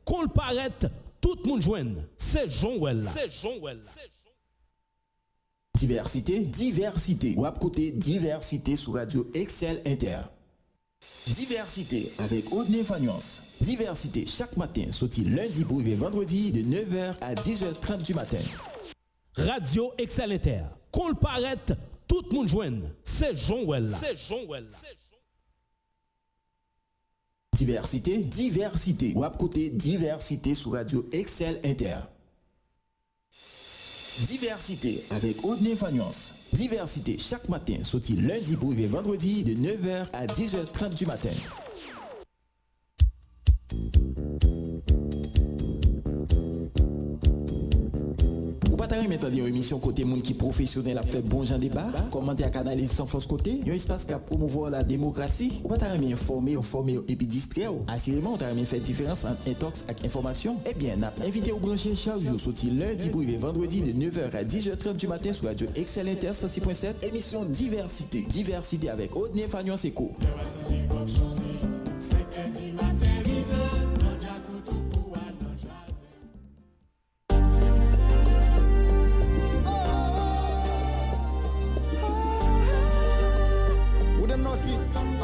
qu'on le paraît, tout le monde joigne. C'est Jean-Well. C'est Jean-Well. Diversité, diversité. Ou à côté, diversité sur Radio Excel Inter. Diversité avec Audney Fagnance. Diversité chaque matin, sorti lundi pour vendredi de 9h à 10h30 du matin. Radio Excel Inter. Qu'on le paraît, tout le monde joigne. C'est Jean-Well. C'est Jean-Well. Diversité, diversité. Ou à côté, diversité sur Radio Excel Inter. Diversité avec Audney Fagnance. Diversité chaque matin, sorti lundi pour vendredi de 9h à 10h30 du matin. Ou pas t'arrêter maintenant une émission côté monde qui professionnel a fait bon genre débat, commenter à canaliser sans force côté, un espace qui a promouvoir la démocratie. Ou pas t'arrêter informer et puis distraire. Assurément, on t'arrêter faire différence entre intox et information. Eh bien, n'a invité au brancher chaque jour sorti lundi pour vendredi de 9h à 10h30 du matin sur Radio Excel Inter 106.7, émission Diversité. Diversité avec Audney Fagnance Eco.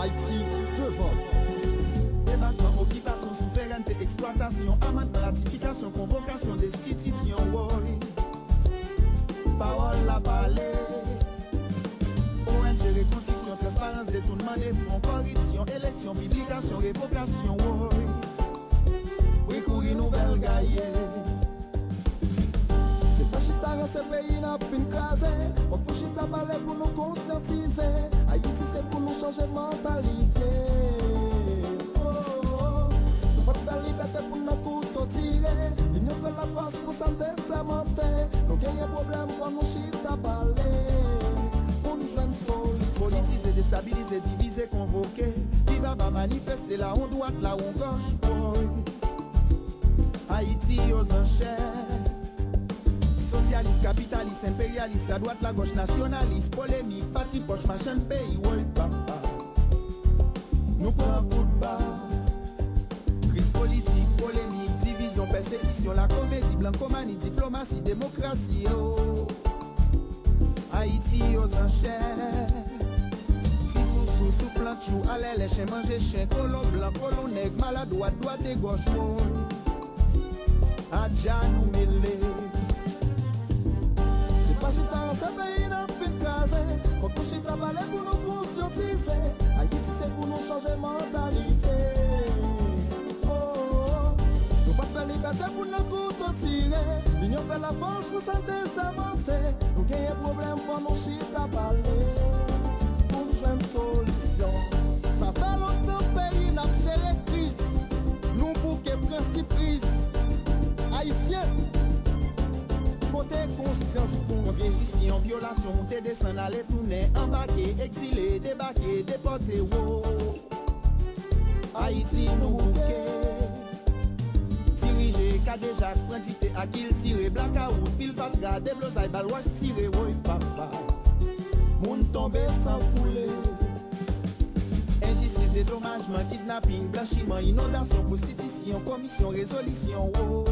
Haïti devant. Débattement, occupation, souveraineté, exploitation, amende, ratification, convocation, destitution, oui. Parole la parler. ONG, reconstruction, transparence, détournement des fonds, corruption, élection, publication, révocation, oui. Oui, courir nouvelle gaillée. C'est pas chita dans ce pays n'a fin crasé. Faut que chita parler pour nous conscientiser. Haïti c'est pour nous changer mentalité. Oh, oh. Nous pas de liberté pour nous couteau tirer. L'union fait la force pour santé s'amonter. Nous gagnons problème pour nous chita parler. Pour nous joindre solution. Politiser, déstabiliser, diviser, convoquer. Qui va manifester là on droite, là on gauche. Boy. Haïti aux enchères. Socialiste, capitaliste, impérialiste, la droite, la gauche, nationaliste, polémique, patrie, poche, machin, pays, oui, papa. Nous prenons un coup de barre. Crise politique, polémique, division, persécution, la comédie, blancomanie, diplomatie, démocratie, oh. Haïti aux enchères. Sous plant chou, allez les chiens manger chien, colon blanc, colon nègre, maladroit, droite et gauche, oh. Adja nous mêler. Pas chita dans ce pays n'a fin crasé. Faut que chita parler pour nous conscientiser. Haïti c'est pour nous changer mentalité. Oh, oh. Nous pas faire liberté pour nous couteau tirer. L'union fait la force pour santé s'amonter. Nous gagnons problème pour nous chita parler. Pour nous jouer une solution. Ça fait longtemps pays n'a géré crise. Nous bouquet principe prise. Haïtiens. Côté conscience pour vient ici en violation, monter, descendre, aller tourner, embarquer, exilé, débarquer, déporter, wow. Haïti nous bouquet. Diriger, Kadejak, prendité, à qui tirer, blackout, pile valga, déblosaille, balouage tirer, oui papa. Moun tombé sans couler. Injustice, dédommagement, kidnapping, blanchiment, inondation, prostitution, commission, résolution, wow.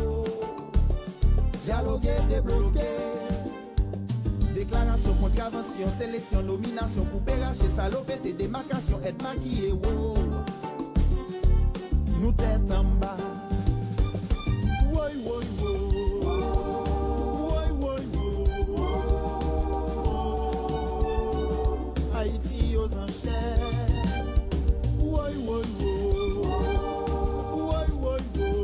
Dialoguer, débloquer. Déclaration, contravention, sélection, nomination, couper, racher, salopette, démarcation, être maquillé, wow. Nous tête en bas. Woy, woy, woy. Woy, woy, woy. Haïti aux enchères. Woy, woy, woy. Woy, woy, woy.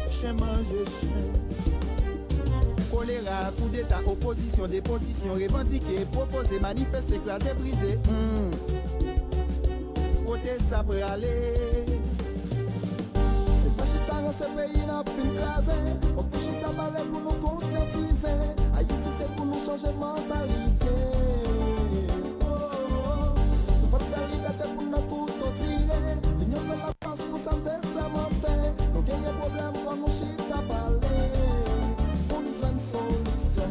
Chien manger chien. Choléra, coup d'état, opposition, déposition, revendiquer, proposer, manifester, écraser, briser. Côté ça peut aller. C'est pas chita dans ce pays n'a fin crasé. Faut que chita parler pour nous conscientiser. Haïti c'est pour nous changer mentalité. Oh, oh. Nous pas de liberté pour nous couteau tirer. L'union fait la force pour santé s'amonter. Nous gagnons problème pour nous chita parler. Pour nous jouer une solution.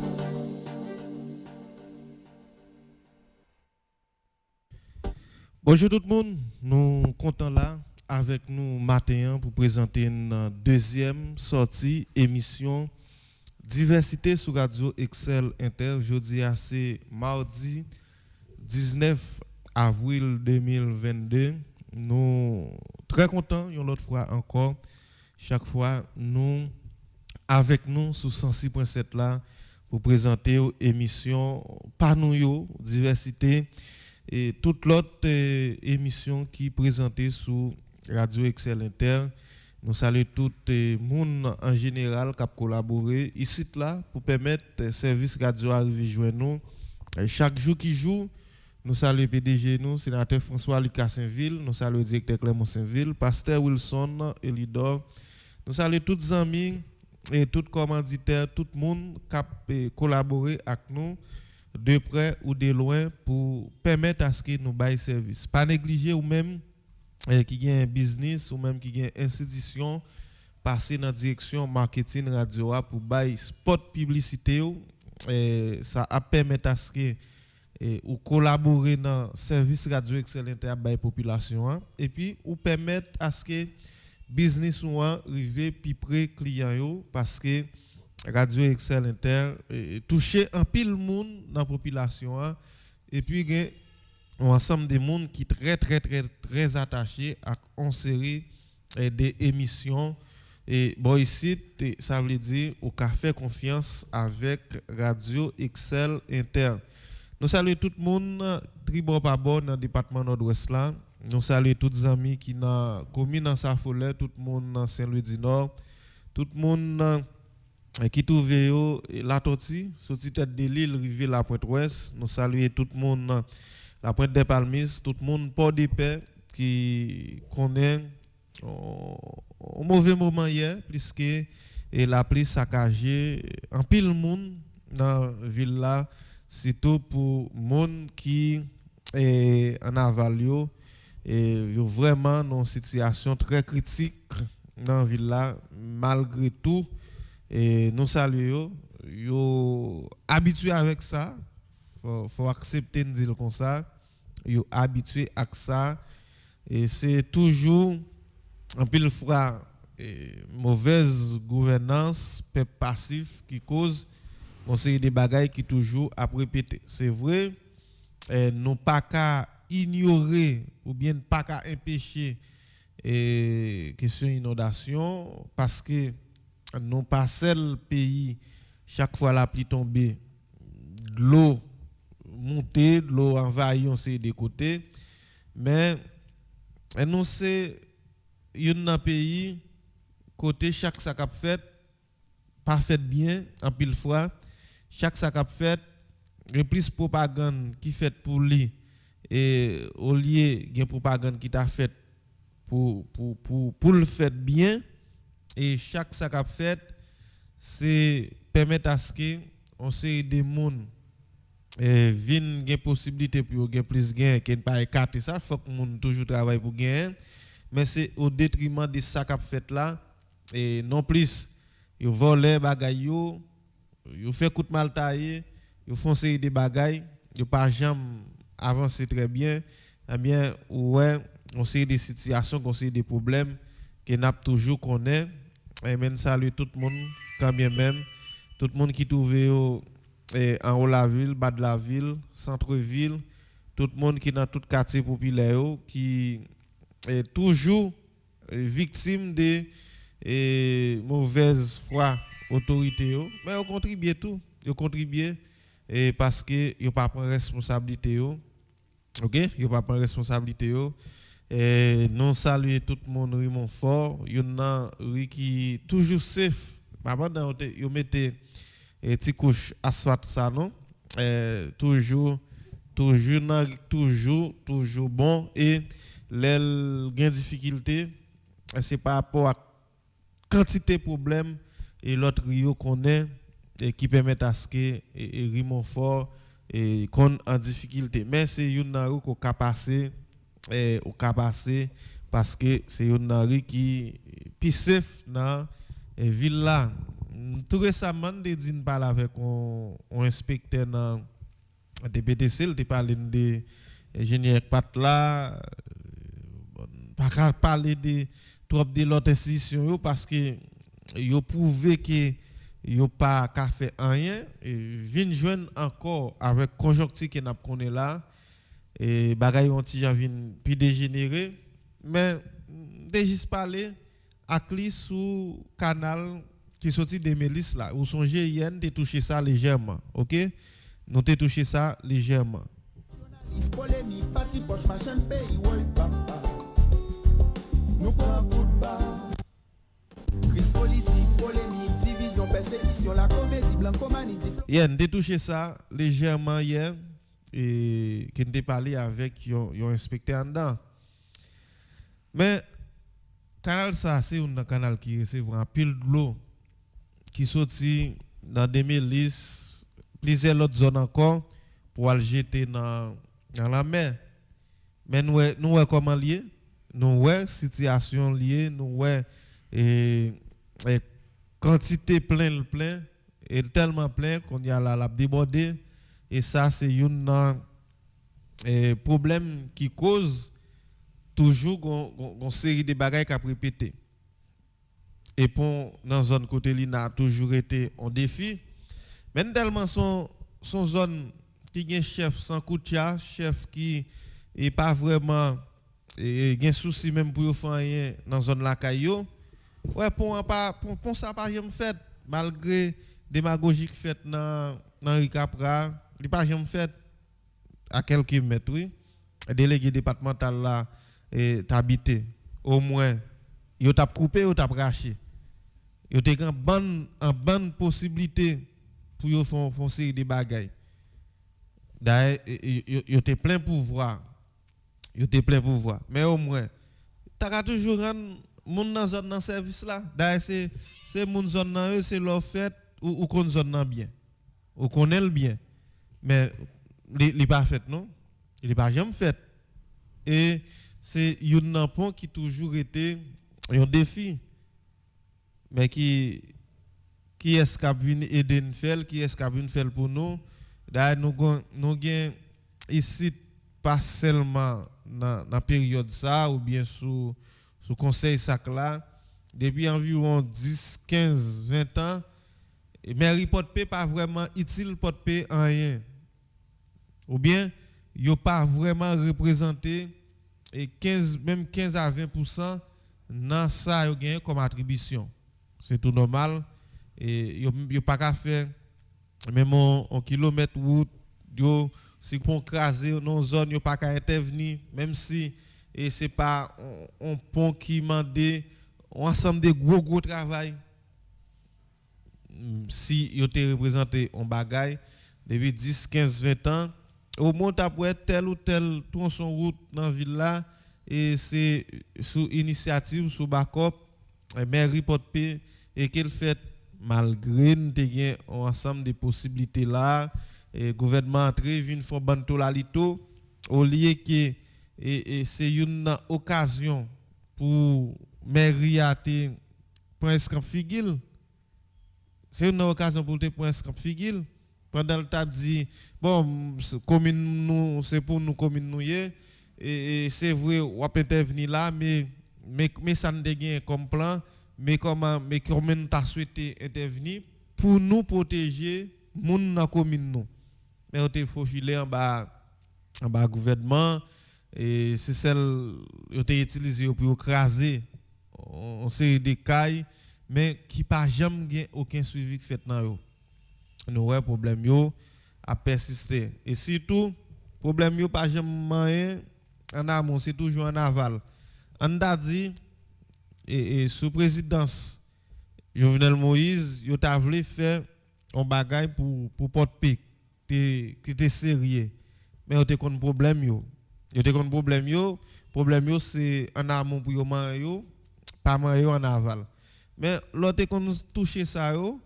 Bonjour tout le monde, nous comptons là avec nous matin pour présenter une deuxième sortie émission Diversité sur Radio Excel Inter. Jeudi c'est mardi 19 avril 2022. Nous très contents une autre fois encore. Chaque fois nous avec nous sous 106.7 là pour présenter émission par nous diversité et toute l'autre émission qui présentée sous Radio Excel Inter. Nous saluons tout le monde en général qui a collaboré ici là pour permettre le service radio arriver joindre nous. Chaque jour qui joue, nous saluons PDG nous, sénateur François Lucas Saint-Ville, nous saluons directeur Clément Saint-Ville, pasteur Wilson Elidor. Nous saluons tous les amis et tous les commanditaires, tout le monde qui a collaboré avec nous de près ou de loin pour permettre à ce que nous baillons service. Pas négliger ou même qui a un business ou même qui a une institution passer dans la direction marketing radio pour bailler spot publicité ça a permettre à ce que ou collaborer dans service radio excellent à bailler population et puis ou permettre à ce que business ou arriver plus près client yo parce que Radio Excel Inter toucher un pile monde dans la population et puis gen un ensemble de monde qui très attaché à une série des émissions et bon ici ça veut dire au café confiance avec Radio Excel Inter. Nous saluons tout le monde tribord par bord dans le département nord-ouest là. Nous saluons tous les amis qui dans commune dans Safollet, tout le monde dans Saint-Louis du Nord, tout le monde qui trouve la Tortue, sorti tête de l'île, rivière la Pointe-Ouest. Nous saluons tout le monde la Pointe des Palmises, tout le monde Port de Paix qui connaît au mauvais moment hier puisque la pluie saccagée en pile monde dans la ville là, surtout pour monde qui est en aval et vraiment dans une situation très critique dans la ville là malgré tout. Et nous saluons, yo habitué avec ça, faut accepter de dire comme ça, yo habitué avec ça et c'est toujours en pile fois mauvaise gouvernance, peuple passif qui cause une série de bagailles qui toujours à répéter. C'est vrai, nous pas qu'à ignorer ou bien pas qu'à empêcher question inondation parce que non pas seul pays chaque fois la pluie tombée de l'eau montée de l'eau envahit on sait des côtés mais nous c'est un pays côté chaque ça qu'a fait pas fait bien en pile fois chaque ça qu'a fait il y a plus propagande qui fait pour lui et au lieu il y a propagande qui t'a fait pour le faire bien. Et chaque ça qu'a fait, c'est permettre à ce que on sait des monde viennent gain possibilité pour gain plus gain qui ne pas écarter ça, faut que monde toujours travaille pour gain, mais c'est au détriment de ça qu'a fait là et non plus ils volent bagaille yo fait coup de mal taillé, ils font série des bagailles, ils pas jamais avancer très bien, eh bien ouais, on sait des situations, on sait des problèmes que n'a toujours connaît. Et même salut tout le monde quand bien même tout le monde qui trouve en haut la ville, bas de la ville, centre-ville, tout le monde qui dans tout quartier populaire qui est toujours victime de mauvaise foi autorité mais on contribue tout, on contribue parce que yo pas prendre responsabilité OK, yo pas prendre responsabilité et nous saluons tout le monde Raymond Fort, il y en a qui toujours safe. Maman yo mettez petit couche asphalte ça non toujours bon et les gain difficulté c'est par rapport à quantité de problèmes et l'autre rio connaît et qui permet à ce que Raymond Fort et qu'on en difficulté mais c'est une rue qu'on a passé au cas passé parce que c'est une rue qui plus safe dans ville là. Tout récemment de dire parler avec un inspecteur dans DPTC, il te parle de ingénieur Pat là pas parler de trop de l'autre institution parce que yo prouvé que yo pas qu'à faire rien et vinn joindre encore avec conjoncture que n'a connaît là et bagay ont ti vinn puis dégénérer mais déjà parler à cli sous canal qui sorti des milices là ou son GIN t'es touché ça légèrement OK nous t'es touché ça légèrement polémique parti poche machin pays ouais papa nous prend coup de bas crise politique polémique division persécution la comédie blanco-manité hier t'es touché ça légèrement hier et qui t'ai parlé avec un inspecteur en dedans mais canal ça c'est un canal qui recevra pile de l'eau qui sorti dans des milices plusieurs autres zones encore pour aller jeter dans la mer mais nous comment lié nous situation liée nous quantité plein et tellement plein qu'on y a la débordé et ça c'est un problème qui cause toujours une série de bagages qui a répété et pour dans zone côté li a toujours été un défi mais tellement son zone qui a un chef sans koutia chef qui est pas vraiment gen souci même pour faire rien dans zone la caillou ouais pour ça pas jamais fait malgré démagogie faite dans Ricapra il pas jamais fait à quelques mètres oui délégué départemental là t'habité au moins yo t'a coupé ou t'a raché yo te grand bonne possibilité pour yo font série de bagailles d'ailleurs yo te plein pouvoir mais au moins t'as toujours rendre moun dans zone dans service là d'ailleurs c'est moun zone nan c'est leur fait ou kon zone nan bien ou connaît le bien mais il pas fait non il pas jamais fait et c'est un point qui toujours été un défi mais qui est-ce qui a venu aider nous faire qui est-ce qui a venu faire pour nous d'ailleurs nous gain ici pas seulement dans la période ça ou bien sous conseil sac là depuis environ 10 15 20 ans mais report paie pas vraiment utile pour paie en rien ou bien yo pas vraiment représenté et 15 à 20% dans ça yo gagne comme attribution c'est tout normal et yo pas qu'à faire même en kilomètre route yo si pont crasé dans zone yo pas qu'à intervenir même si et c'est pas un pont qui mandé ensemble de gros travail si yo te représenté en bagaille depuis 10 15 20 ans au moins après tel ou tel tronçon route dans ville là et c'est sous initiative sous backup mairie porte et qu'elle fait malgré nous avons un ensemble de possibilités là et gouvernement entré vinn font banto la lito au lieu que et c'est une occasion pour mairie à te presque figil c'est une occasion pour te presque figil pendant le table dit bon commune nous c'est pour nous commune nous et c'est vrai on peut intervenir là mais ça ne gagne comme plan mais comment t'as souhaité intervenir pour nous protéger moun dans commune nous mais on te faufilé en bas gouvernement et c'est celle on te utilisé pour écraser on série de cailles mais qui pas jamais aucun suivi fait dans yo nous ouais problème yo a persister et surtout problème yo pas jamais en amont c'est toujours en aval on a dit et sous présidence Jovenel Moïse yo t'a voulu faire un bagage pour porte-pic qui était sérieux mais on te kon problème yo c'est en amont pour yo man yo pas man yo en aval mais l'autre kon toucher ça yo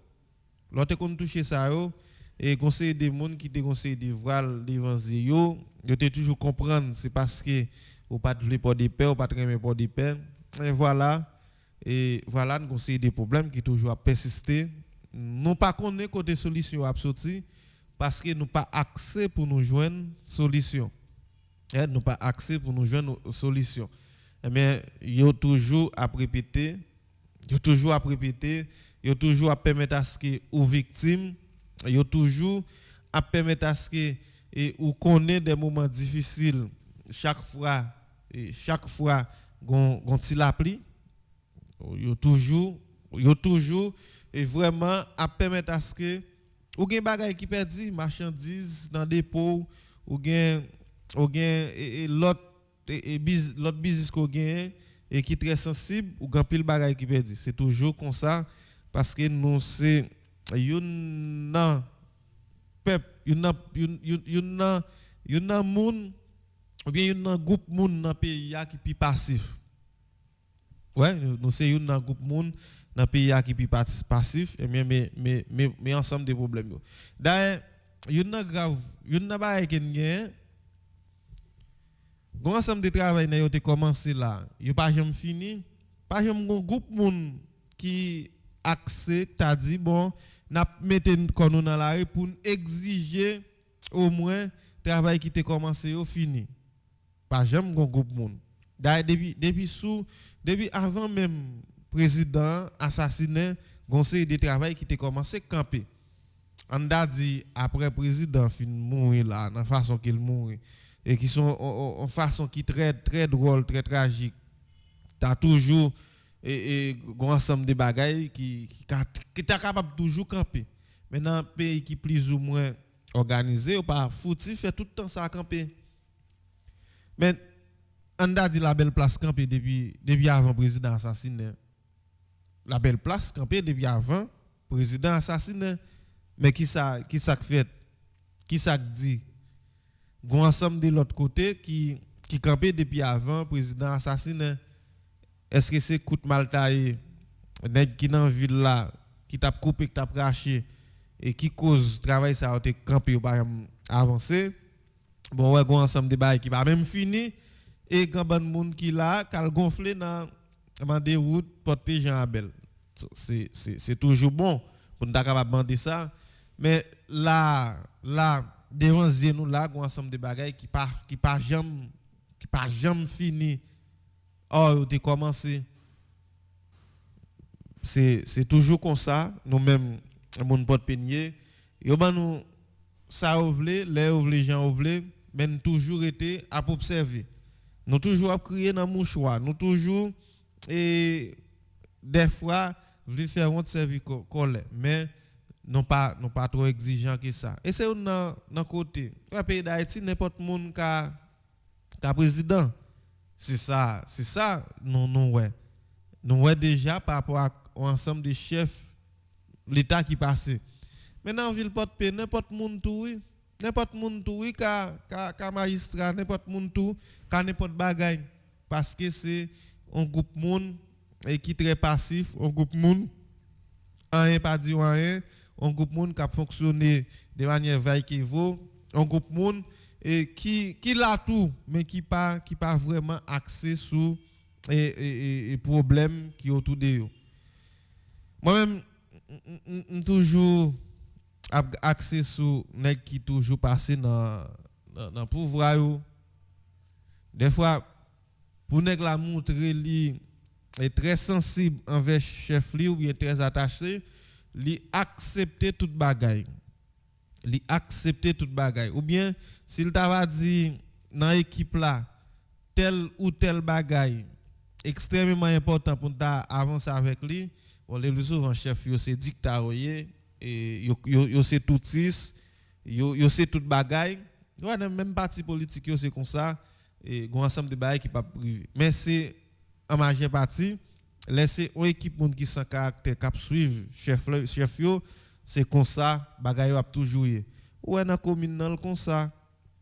et conseil des monde qui te conseil de voile devant yo te toujours comprendre c'est parce que ou pas de pour des paix ou pas de pour des paix et voilà nous conseil des problèmes qui toujours persister nous pas connaître côté solution à sortir parce que nous pas accès pour nous joindre solution nous pas accès pour nous joindre solution mais yo toujours à répéter, yo toujours à permettre à ce que aux victimes, yo toujours à permettre à ce que ou connaît des moments difficiles chaque fois gon ti la pli, yo toujours et vraiment à permettre à ce que ou gen bagay qui perdi marchandises dans dépôt ou gen l'autre business qu'on gagne et qui est très sensible ou gan pile bagay qui perdi. C'est toujours comme ça parce que nous c'est yon peuple yon moun ou bien yon groupe moun dans pays qui pi passif. Ouais, nous c'est yon groupe moun dans pays qui pi passif et mais ensemble des problèmes. D'ailleurs, yon grave, yon bagay qui gagne gon ensemble de travail n'a été commencé là, yo pas jamais fini, pas jamais un groupe moun qui accès t'a dit bon, n'a mettre nous dans la rue pour exiger au moins travail qui était commencé au fini. Pas jamais un groupe moun. Depuis avant même président assassiné, conseil de travail qui était commencé camper. On a dit après président fin mourir là, dans façon qu'il mourir et qui sont en façon qui très très drôle, très tragique. T'as toujours un ensemble de bagailles qui t'a capable toujours camper. Mais dans un pays qui plus ou moins organisé ou pas foutif fait tout le temps ça camper. Mais on a dit la belle place camper depuis avant président assassiné. La belle place camper depuis avant président assassiné. Mais qui ça fait? Qui ça dit? Gon ensemble de l'autre côté qui campait depuis avant président assassiné. Est-ce que c'est coup de mal taillé nèg qui dans ville là qui t'a coupé qui t'a craché et qui cause travail ça a campé ou pas avancer. Bon ouais gon ensemble de bail qui pas même fini et grand bon monde qui là qui gonflé dans des routes porte Jean Abel. C'est toujours bon pour nous capable demander ça mais là devant nous là un ensemble de bagages qui pas jamais fini. Oh, tu commencé. C'est toujours comme ça, nous même mon pote peigné. Yo ban nous ça ouvlé, les gens ouvlé, mais nous toujours été à observer. Nous toujours à crier dans mouchoir, nous toujours et des fois vouloir faire un service colère, mais non pas trop exigeant que ça. Et c'est dans côté. Le pays d'Haïti n'importe monde ka président. C'est ça non ouais. Nous ouais déjà par rapport à ensemble de chefs l'état qui passait. Maintenant ville porte n'importe monde tout oui. N'importe monde tout oui ka magistrat n'importe monde tout ka n'importe bagaille parce que c'est un groupe monde et qui très passif, un groupe monde rien pas dit rien. Un groupe monde qui a fonctionné de manière vaille qui vaut, un groupe monde et qui l'a tout mais qui pas vraiment axé sur et problèmes qui autour de eux. Moi-même toujours axé sur nèg qui toujours passé dans pouvoir yo. Des fois pour nèg la montrer li est très sensible envers chef li ou bien très attaché li accepter toute bagaille ou bien s'il t'a dit dans équipe là tel ou tel bagaille extrêmement important pour ta avancer avec lui on le plus souvent chef yo c'est dictateur et yo c'est toutis yo c'est toute bagaille ouais même parti politique yo c'est comme ça et gon ensemble de bagaille qui pas privé mais c'est en majeure partie laisser une équipe monde qui sans caractère cap suivre chef yo c'est comme ça bagaille va toujours ouais dans communal comme ça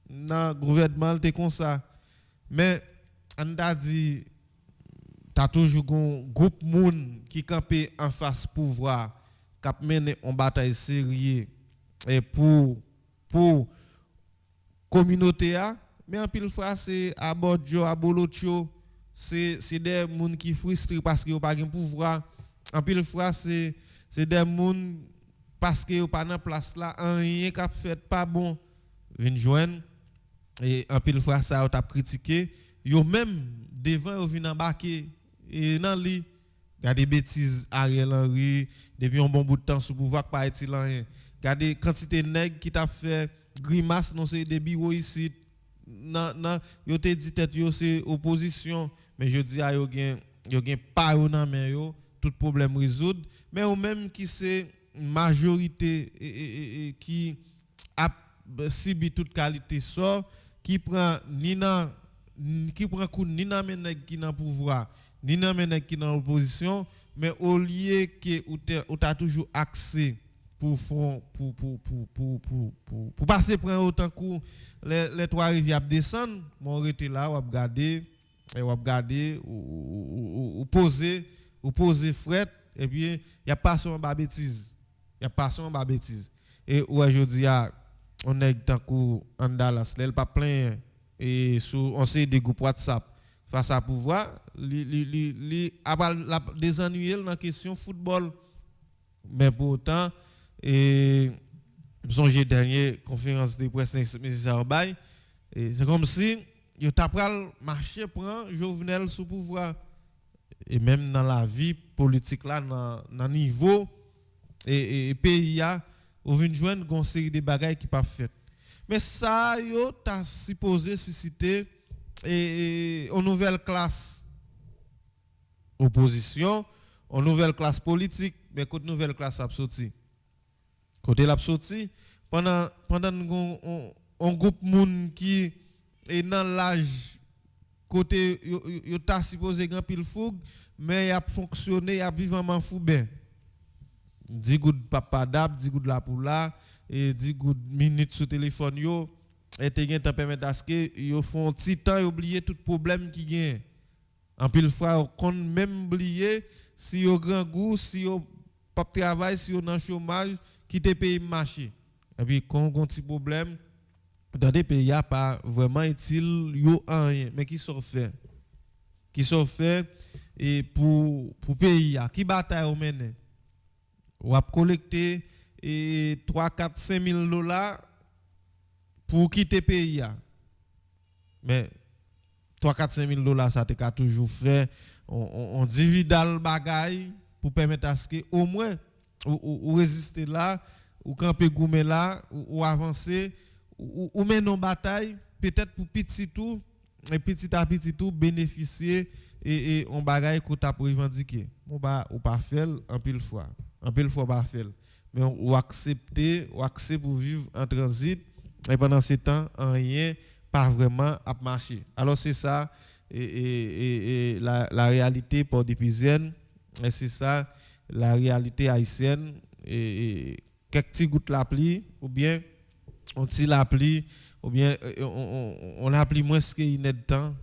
dans gouvernement c'est comme ça mais on a dit t'as toujours un groupe monde qui campé en face pouvoir cap mener en bataille sérieuse et pour communauté a mais en pile fois c'est à Bodjo à Bolotio c'est des gens qui frustrés parce qu'ils n'ont pas de pouvoir. En pile fois, c'est des gens parce qu'ils n'ont pas de place là, rien qui fait pas bon, viennent joindre. Et en pile fois, ça a critiqué, yo même devant yo vinn embarquer et dans li gardez bêtises Ariel Henry depuis un bon bout de temps sous pouvoir pas être rien. Gardez quantité nèg qui t'a fait grimace non c'est des bureaux ici non yo te dit tête yo c'est opposition mais je dis a yo gen pas dans main yo tout problème résoudre mais ou même qui c'est majorité et qui a subi toute qualité sort qui prend coup ni dans nèg qui dans pouvoir ni dans nèg qui dans opposition mais au lieu que ou t'a toujours accès pour passer prendre autant coup les trois rivières descendre mon rete là ou regarder ou poser fret et puis il y a pas son bêtise et aujourd'hui on est tant coup en Dallas il pas plein et sur on sait des groupes WhatsApp face à pouvoir li désennuyer dans question football mais pour autant et j'ai dernière conférence de presse ministre Bay et c'est comme si yo t'a pral marcher prend Jovenel sous pouvoir et même dans la vie politique là dans niveau et pays a ou vinn joindre gon série de bagages qui pas fait mais ça yo t'a supposé susciter et une nouvelle classe opposition une nouvelle classe politique mais côté nouvelle classe a sorti côté l'a sorti pendant un groupe monde qui est dans l'âge côté yo t'a supposé grand pile fougue mais il a fonctionné il a vivement fou bien 10 gouttes papa dab 10 gouttes la pour là et 10 gouttes minutes sur téléphone yo et te gen temps permettre à ce que yo font petit temps oublier tout problème qui gagne en pile fois on même oublier si yo grand goût si yo pas travail si yo dans chômage qui te paye marché et puis quand on petit problème dans des pays a pas vraiment utile yo rien mais qui sont fait et pour pays a qui bataille au mener ou a collecter et 3 4 5 000 $ pour quitter pays a mais 3 4 5 000 $ ça te toujours fait on dividal bagaille pour permettre à ce que au moins ou résister là ou camper goumé là ou avancer ou mener une bataille peut-être pour petit tout et petit à petit tout bénéficier et on bagaille qu'on t'a revendiquer on pas faire en pile fois pas faire mais ou accepter pour vivre en transit et pendant ce temps rien pas vraiment à marcher alors c'est ça et la réalité port-de-Pisienne et c'est ça la réalité haïtienne et quelques petits gouttes la pluie ou bien on tire la pluie ou bien on la pluie moins qu'il y a de temps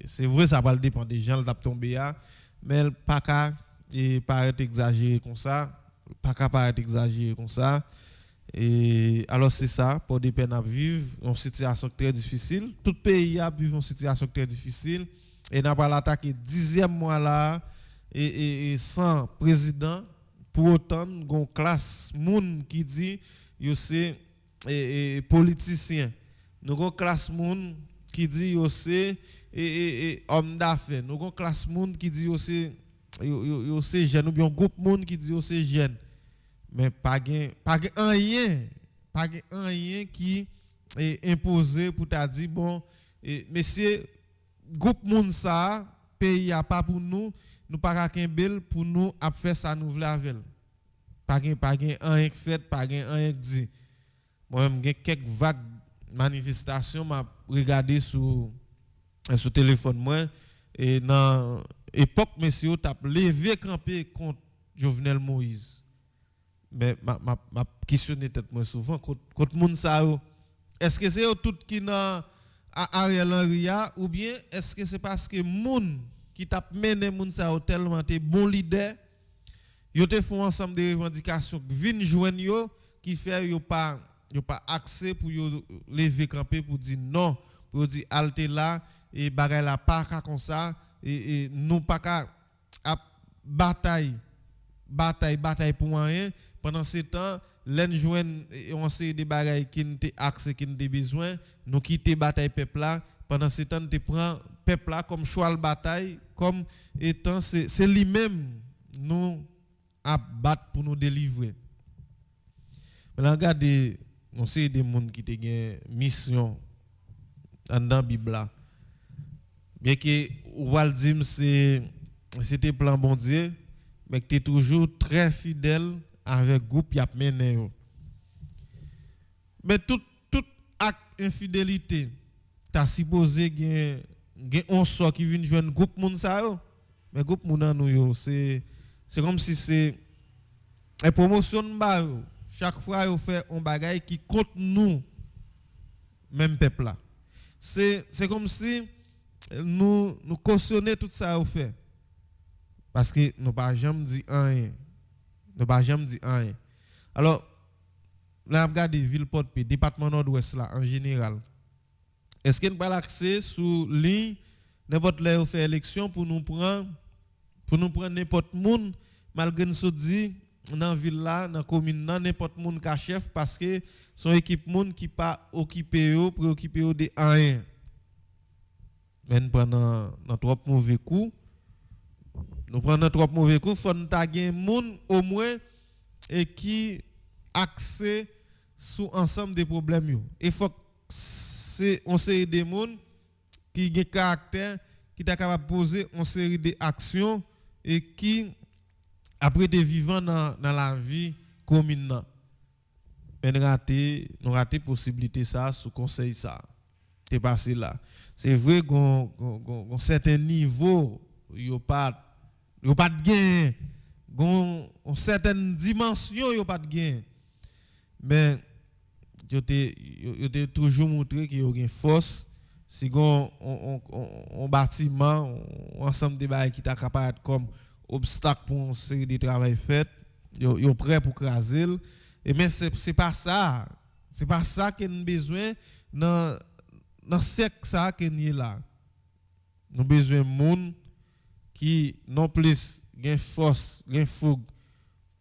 c'est vrai ça va dépendre des gens qui tomber mais pas qu'à paraître exagéré comme ça et alors c'est ça pour des peines à vivre une situation très difficile tout pays a vivre une situation très difficile et n'a pas l'attaqué 10e mois là et sans président pour autant gon classe monde qui dit yo c'est politicien nous gon classe monde qui dit yo c'est homme d'affaires nous gon classe monde qui dit yo c'est jeune ou bien groupe monde qui dit yo c'est jeune mais pas rien qui est imposé pour t'a dit bon monsieur groupe monde ça pays a pas pour nous pas qu'un pour nous à faire ça nous vle avec pas rien fait pas rien dit moi même quelques vagues manifestations m'a regardé sur téléphone moi et dans époque monsieur t'a levé camper contre Jovenel Moïse mais m'a questionné tête moi souvent contre monde ça est-ce que c'est tout qui dans Ariel Henry ou bien est-ce que c'est parce que monde qui t'a mené moun sa tellement te bon leader yo te font ensemble de revendications vinn joindre yo qui fait yo pas accès pour yo lever camper pour dire non pour dire halte là et bagay la pas comme ça et nous pas ka bataille pour rien pendant ce temps l'en joindre on sait des bagailles qui n'était accès qui n'était besoin nous quitter bataille peuple là pendant ce temps te prend peuple là comme cheval bataille comme étant c'est lui-même nous à battre pour nous délivrer. Maintenant regardez on sait des monde qui te gain mission dans la Bible là. Bien que Waldim c'était plan bon Dieu mais que tu es toujours très fidèle avec groupe y a mené. Mais tout acte infidélité t'as supposé gen on sort qui vient joindre groupe moun ça yo mais groupe moun nan nou yo c'est comme si c'est une promotion ba yo chaque fois yo fait un bagay qui contre nous même peuple là c'est comme si nous cautionner tout ça yo fait parce que nous pas jamais dit rien alors là regarde ville Port-Paix département nord-ouest là en général est-ce qu'il n'y a pas l'accès sous ligne n'importe là fait élection pour nous prendre n'importe monde malgré nous dit dans ville là dans commune là n'importe monde ka chef parce que son équipe monde qui pas préoccupé de rien mais pendant trop mauvais coup faut nous ta gen monde au moins et qui accès sous ensemble des problèmes yo et faut on série des monde qui ont caractère qui est capable de poser une série d'actions et qui après des vivants dans la vie commune mais nous raté possibilité ça sous conseil ça c'est passé là c'est vrai qu'on certain niveau yo pas de gain gon certaine dimension yo pas de gain mais yo te toujours montré que yo gen force si gon on bâtiment ensemble de bail qui t'a capable comme obstacle pour une série de travail fait yo prêt pour craser et mais c'est pas ça que nous besoin dans siècle ça que nous là nous besoin monde qui non plus gain force gain fougue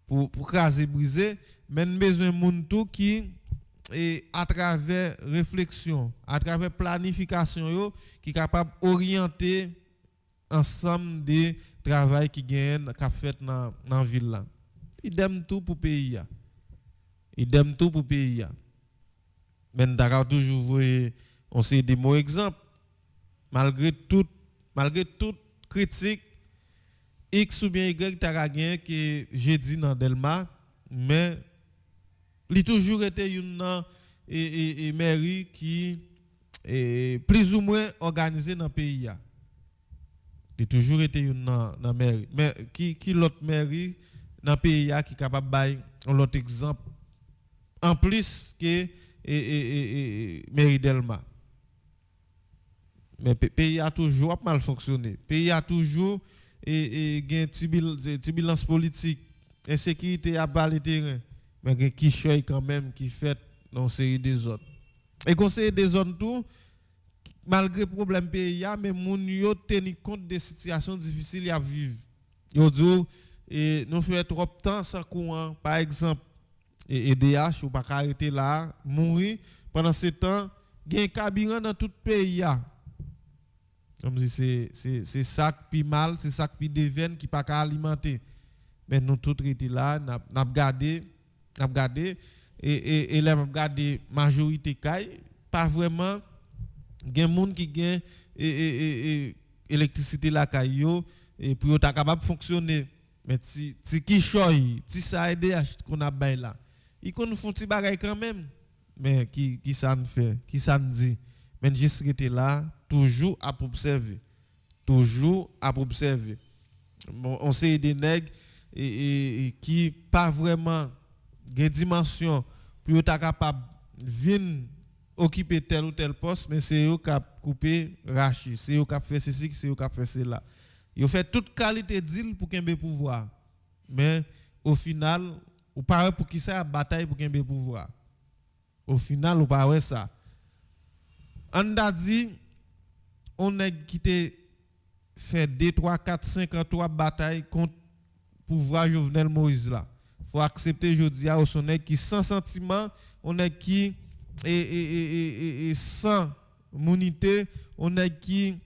pour craser briser mais nous besoin monde tout qui et à travers réflexion, à travers planification qui est capable d'orienter ensemble des travail qui gagne qu'a fait dans la ville là. Idem tout pour pays. Mais d'accord toujours voir on sait des mots exemples malgré toute critique X ou bien Y t'a gagné que j'ai dit dans Delma mais il a toujours été une mairie qui est plus ou moins organisée dans le pays. Il a toujours été une mairie. Mais qui l'autre mairie dans le pays qui est capable de faire un autre exemple en plus que mairie Delma. Mais le pays a toujours mal fonctionné. Le pays a toujours une turbulence politique. Insécurité à bas le terrain. Mais qui choisit quand même qui fait dans série des autres et conseiller des zones tout malgré problème pays mais moun yo tenir compte des situations difficiles à vivre yo dit et nous fait trop temps sans courant par exemple et EDH ou pas arrêter là mourir pendant ce temps gain carburant dans tout pays comme si c'est ça qui mal c'est ça qui devient qui pas alimenter mais nous tout été là n'a regardé et là regarder majorité kay pas vraiment gen monde qui gen électricité la kay yo et pour être capable fonctionner mais si qui choy si ça aider qu'on a bail là il qu'on font petit bagay quand même mais qui ça ne fait qui ça ne dit mais juste rester là toujours à observer bon, on sait des nègres et qui pas vraiment une dimension pour être capable de venir occuper tel ou tel poste, mais c'est eux qui ont coupé, raché, c'est eux qui ont fait ceci, c'est eux qui ont fait cela. Ils ont fait toute qualité de deal pour qu'il y ait pouvoir. Mais au final, ou pas pour qui ça bataille pour qu'il y ait pouvoir. Au final, ou pas ça. On a dit, on a quitté fait 2, 3, 4, 53 batailles contre le pouvoir Jovenel Moïse là. Faut accepter aujourd'hui au son qui sans sentiment, on est qui et sans monité, on est qui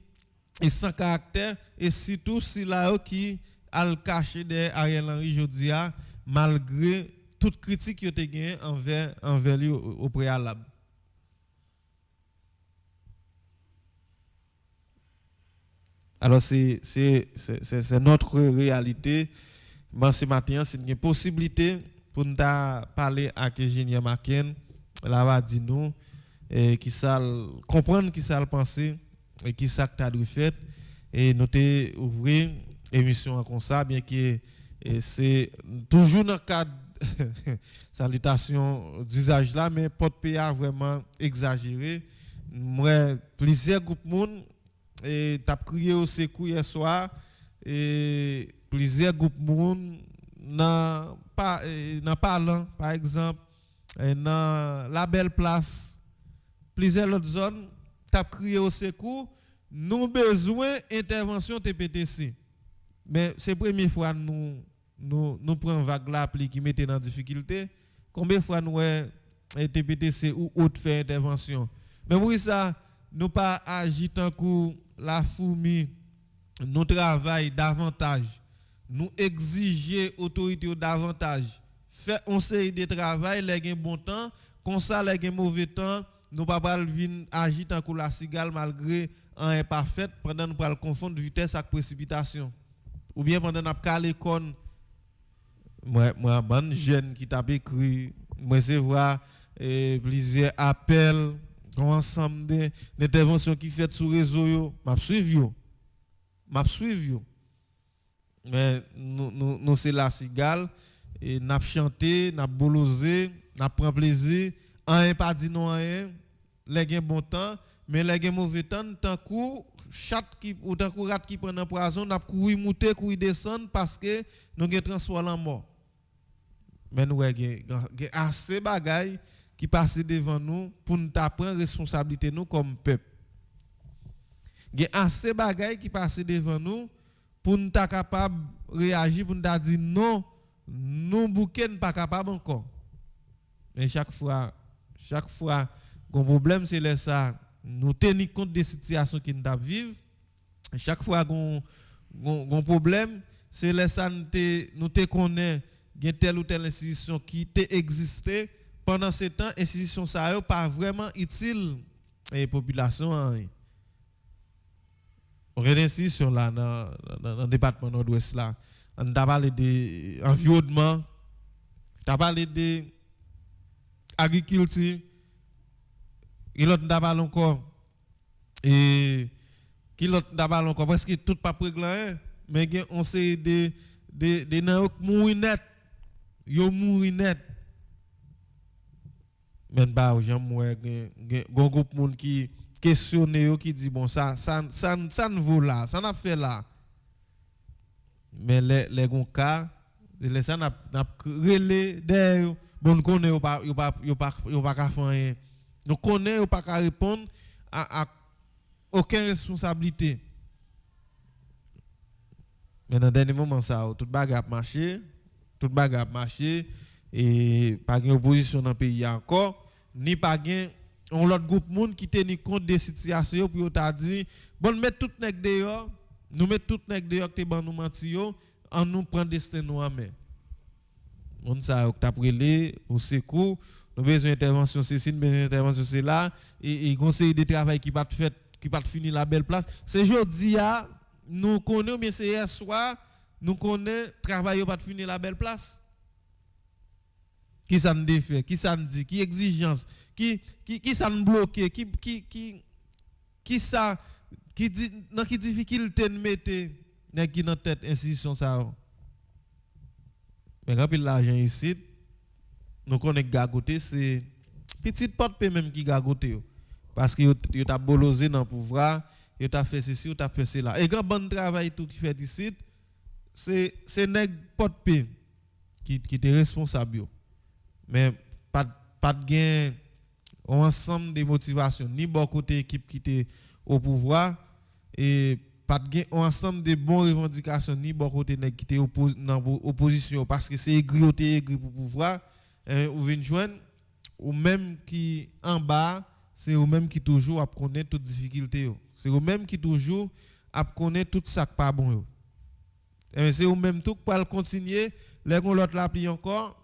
est sans caractère et surtout si là qui a le caché de Ariel Henry Jodia malgré toute critique qui a été gagnée envers lui au préalable. Alors c'est notre réalité. Mais ce matin, c'est une possibilité pour nous parler avec Eugenia Maken, là va dire nous qui ça comprendre qui ça le penser et qui ça que tu as fait et nous t'ai ouvrir émission comme ça bien que c'est toujours dans le cadre salutation d'usage là mais porte-PA vraiment exagéré. Moi plusieurs groupes monde et t'as crié au secours hier soir et plusieurs groupes monde dans parlant par exemple dans la belle place plusieurs autres zones t'as crié au secours nous besoin intervention TPTC mais c'est première fois nous prenons vague là qui mettait dans difficulté combien de fois nous TPTC ou autre fait intervention mais pour ça nous pas agir tant que la fourmi nous travaillons davantage nous exiger autorité davantage fait on série de travail les gain bon temps comme ça les gain mauvais temps nous pas venir agir tant que la cigale malgré un imparfait pendant nous pas confondre vitesse avec précipitation ou bien pendant n'a calé con moi bonne jeune qui t'a écrit moi c'est voir plusieurs appels ensemble d'interventions qui fait sur réseau m'a suivi mais nous c'est la cigale et n'a chanté n'a bolosé n'a prend plaisir un pas dit non rien les gain bon temps mais les gain mauvais temps tant coup chat qui ou tant coup rat qui prend un poison n'a courir monter courir descendre parce que nous gain transport en mort mais nous gain assez bagaille qui passe devant nous pour nous prendre responsabilité nous comme peuple gain assez bagaille qui passe devant nous pour nous être capable de réagir, pour nous dire non, nous ne pas capable encore. Mais chaque fois, le problème c'est ça, nous tenons compte des situations qui nous vivons. Chaque fois qu'on problème, c'est ça nous te connaît telle ou telle institution qui existé pendant ce temps, institution ça n'est pas vraiment utile à la population. On regarde ici sur là dans le département nord-ouest là, on a parlé de environnement, on a parlé de agriculture, et l'autre on a parlé encore et qui l'autre on a parlé encore parce que tout pas réglant mais on sait de nan mourir net, yo mourir net. Mais bah j'aime moi un groupe monde qui questionner qui dit bon ça ne vaut là ça n'a fait là mais les gon cas les ça n'a relé derrière bon connaît yo pas faire rien nous connaît yo pas répondre à aucune responsabilité mais dans dernier moment ça tout bagarre marché et pas de opposition dans le pays encore ni pas gain on l'autre groupe monde qui tient compte des situations pour t'a dit bon mettre tout nèg dehors nous mettre tout nèg dehors que ban nous menti yo en nous prendre destin nous en main on ça t'a prélé au secours nous besoin intervention c'est besoin intervention c'est là et conseil de travail qui pas fait qui pas fini la belle place c'est jodi a nous connaissons bien c'est hier soir nous connaissons travail pas fini la belle place qui ça nous défait qui ça nous dit qui exigence qui ça nous bloque qui ça qui dit dans qui difficulté de mettre nèg qui dans tête institution ça mais quand il l'argent ici nous connaît gagoté c'est petite porte même qui gagoté parce que yo t'a bolosé dans pouvoir yo t'a fait ceci yo t'a fait cela et grand bon travail tout qui fait ici c'est nèg porte qui est responsable mais pas de gain ensemble de motivation ni bon côté équipe qui était au pouvoir et pas de gain ensemble de bonnes revendications ni bon côté nèg qui était dans opposition parce que c'est aigri pour pouvoir ou vinn joindre ou même qui en bas c'est eux-mêmes qui toujours à connaître toutes difficultés. C'est eux-mêmes qui toujours à connaître tout ça qui pas bon. Et c'est eux-mêmes tout qui va continuer, les qu'on l'autre l'appli encore.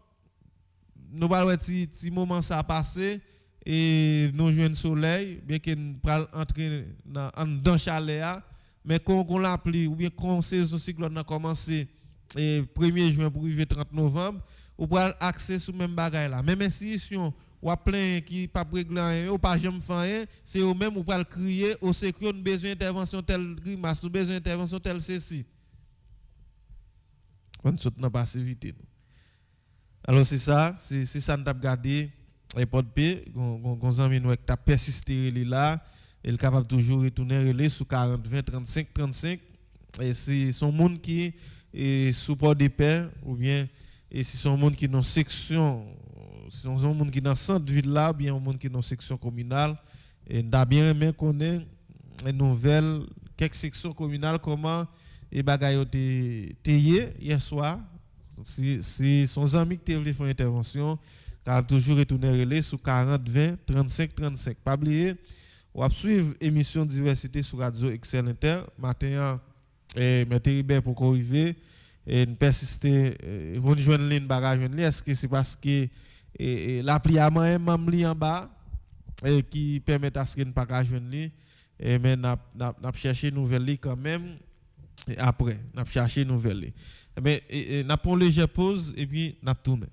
Nous parlons si moment ça a passé et nous jouons le soleil, bien que nous pral entrer dans chalet, mais quand on l'appli ou bien quand saison cyclone a commencé et 1er juin pour arriver 30 novembre, ou pral accès sur même bagaille là. Même institution ou plein qui pas régler ou pas jamais faire, c'est eux même ou pral crier au sécurité nous besoin d'intervention telle grimace, nous besoin d'intervention telle ceci. On saute dans passivité. Alors c'est ça nous t'a regardé et porte paix gon ami nous t'a persisté là, il capable toujours retourner relais sous 40 20 35 35 et c'est son monde qui est support des pères ou bien et si son monde qui dans section son monde qui dans centre ville là bien un monde qui dans section communale et n'a bien aimé connaître une nouvelle quelques sections communales comment et bagaille te hier soir si son ami qui voulu faire intervention car toujours retourner relais sous 40 20 35 35 pas oublier ou suivre émission diversité sur Radio Excel Inter matin et mettre Ribert pour arriver et persister vous joindre ligne bagage est-ce que c'est parce que l'appli a même li en bas et qui permet à ce qu'il ne pas joindre li mais n'a chercher nouvelle li quand même et après n'a chercher nouvelle li mais n'a pas une légère pause et puis n'a tourner.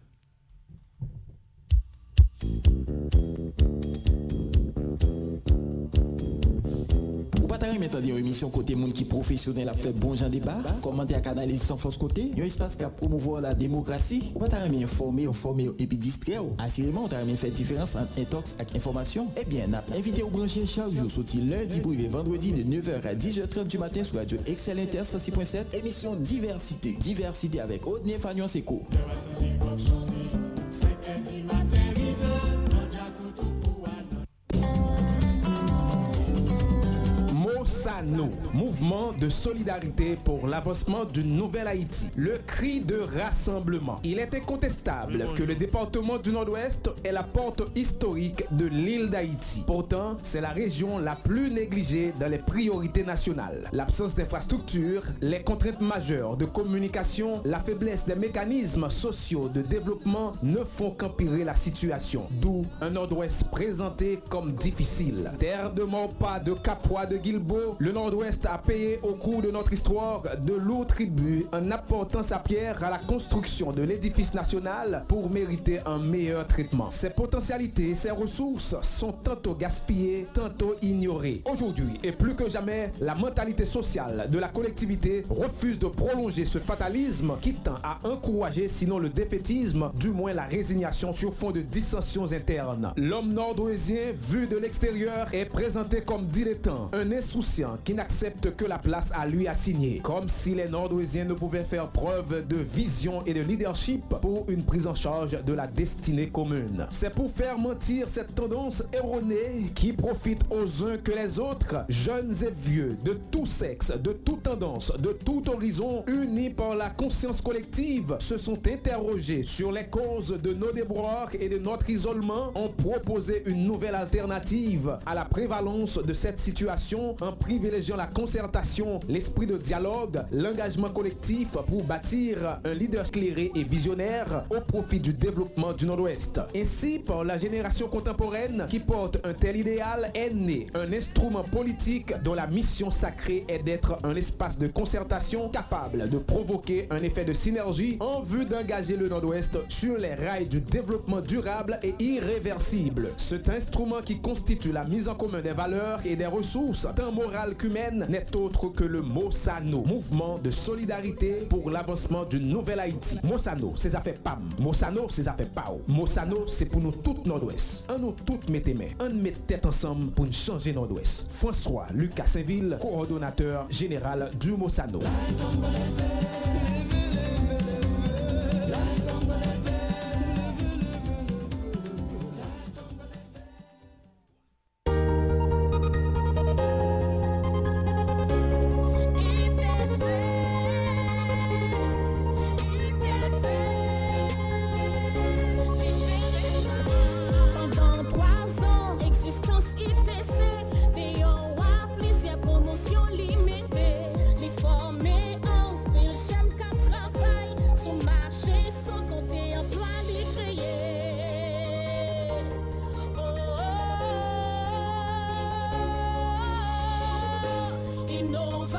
Ou pas t'arriver maintenant une émission côté monde qui professionnel a fait bon genre débat, commenter à canaliser sans force côté, un espace qui a promouvoir la démocratie. Ou pas t'arriver informer et puis distraire. Assurément, on t'arriver faire différence entre intox et information. Eh bien, n'a invité au brancher chaque jour sorti lundi pour vendredi de 9h à 10h30 du matin sur Radio Excel Inter 106.7, émission diversité. Diversité avec Odney Fagnon Seko. MOSANO, mouvement de solidarité pour l'avancement d'une nouvelle Haïti. Le cri de rassemblement. Il est incontestable que le département du Nord-Ouest est la porte historique de l'île d'Haïti. Pourtant, c'est la région la plus négligée dans les priorités nationales. L'absence d'infrastructures, les contraintes majeures de communication, la faiblesse des mécanismes sociaux de développement ne font qu'empirer la situation. D'où un Nord-Ouest présenté comme difficile. Terre de Morpa, de Capois, de Guilbeault, le Nord-Ouest a payé au cours de notre histoire de lourds tributs en apportant sa pierre à la construction de l'édifice national pour mériter un meilleur traitement. Ses potentialités, ses ressources sont tantôt gaspillées, tantôt ignorées. Aujourd'hui et plus que jamais, la mentalité sociale de la collectivité refuse de prolonger ce fatalisme qui tend à encourager, sinon le défaitisme, du moins la résignation sur fond de dissensions internes. L'homme nord-ouestien, vu de l'extérieur, est présenté comme dilettant, un insouciant qui n'accepte que la place à lui assignée, comme si les Nord-Ouestiens ne pouvaient faire preuve de vision et de leadership pour une prise en charge de la destinée commune. C'est pour faire mentir cette tendance erronée qui profite aux uns que les autres, jeunes et vieux, de tout sexe, de toute tendance, de tout horizon, unis par la conscience collective, se sont interrogés sur les causes de nos déboires et de notre isolement, ont proposé une nouvelle alternative à la prévalence de cette situation en privilégiant la concertation, l'esprit de dialogue, l'engagement collectif pour bâtir un leader éclairé et visionnaire au profit du développement du Nord-Ouest. Ainsi, par la génération contemporaine qui porte un tel idéal, est né un instrument politique dont la mission sacrée est d'être un espace de concertation capable de provoquer un effet de synergie en vue d'engager le Nord-Ouest sur les rails du développement durable et irréversible. Cet instrument qui constitue la mise en commun des valeurs et des ressources tant morale qu'humaine n'est autre que le MOSANO, mouvement de solidarité pour l'avancement d'une nouvelle Haïti. MOSANO, c'est ça fait PAM. MOSANO, c'est ça fait PAO. MOSANO, c'est pour nous toutes Nord-Ouest. On nous toutes mettez main. On met tête ensemble pour nous changer Nord-Ouest. François Lucas Saint-Ville, coordonnateur général du MOSANO.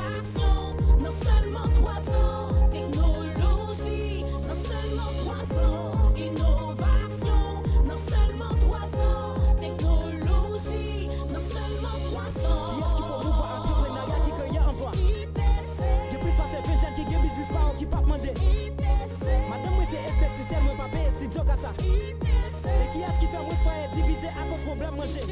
Innovation, non seulement 3 ans. Technologie, non seulement 3 ans. Innovation, non seulement 3 ans. Technologie, non seulement 3 ans. Qui est-ce qui peut mouvoir entrepreneuriat qui crée emploi? ITC, De plus passer 20 jeunes qui gagnent business par qui pas demander. ITC, Madame, moi c'est esthéticienne, moi pas payer studio comme ça. ITC. Et qui est-ce qui fait moi foyer divisé à cause problème manger?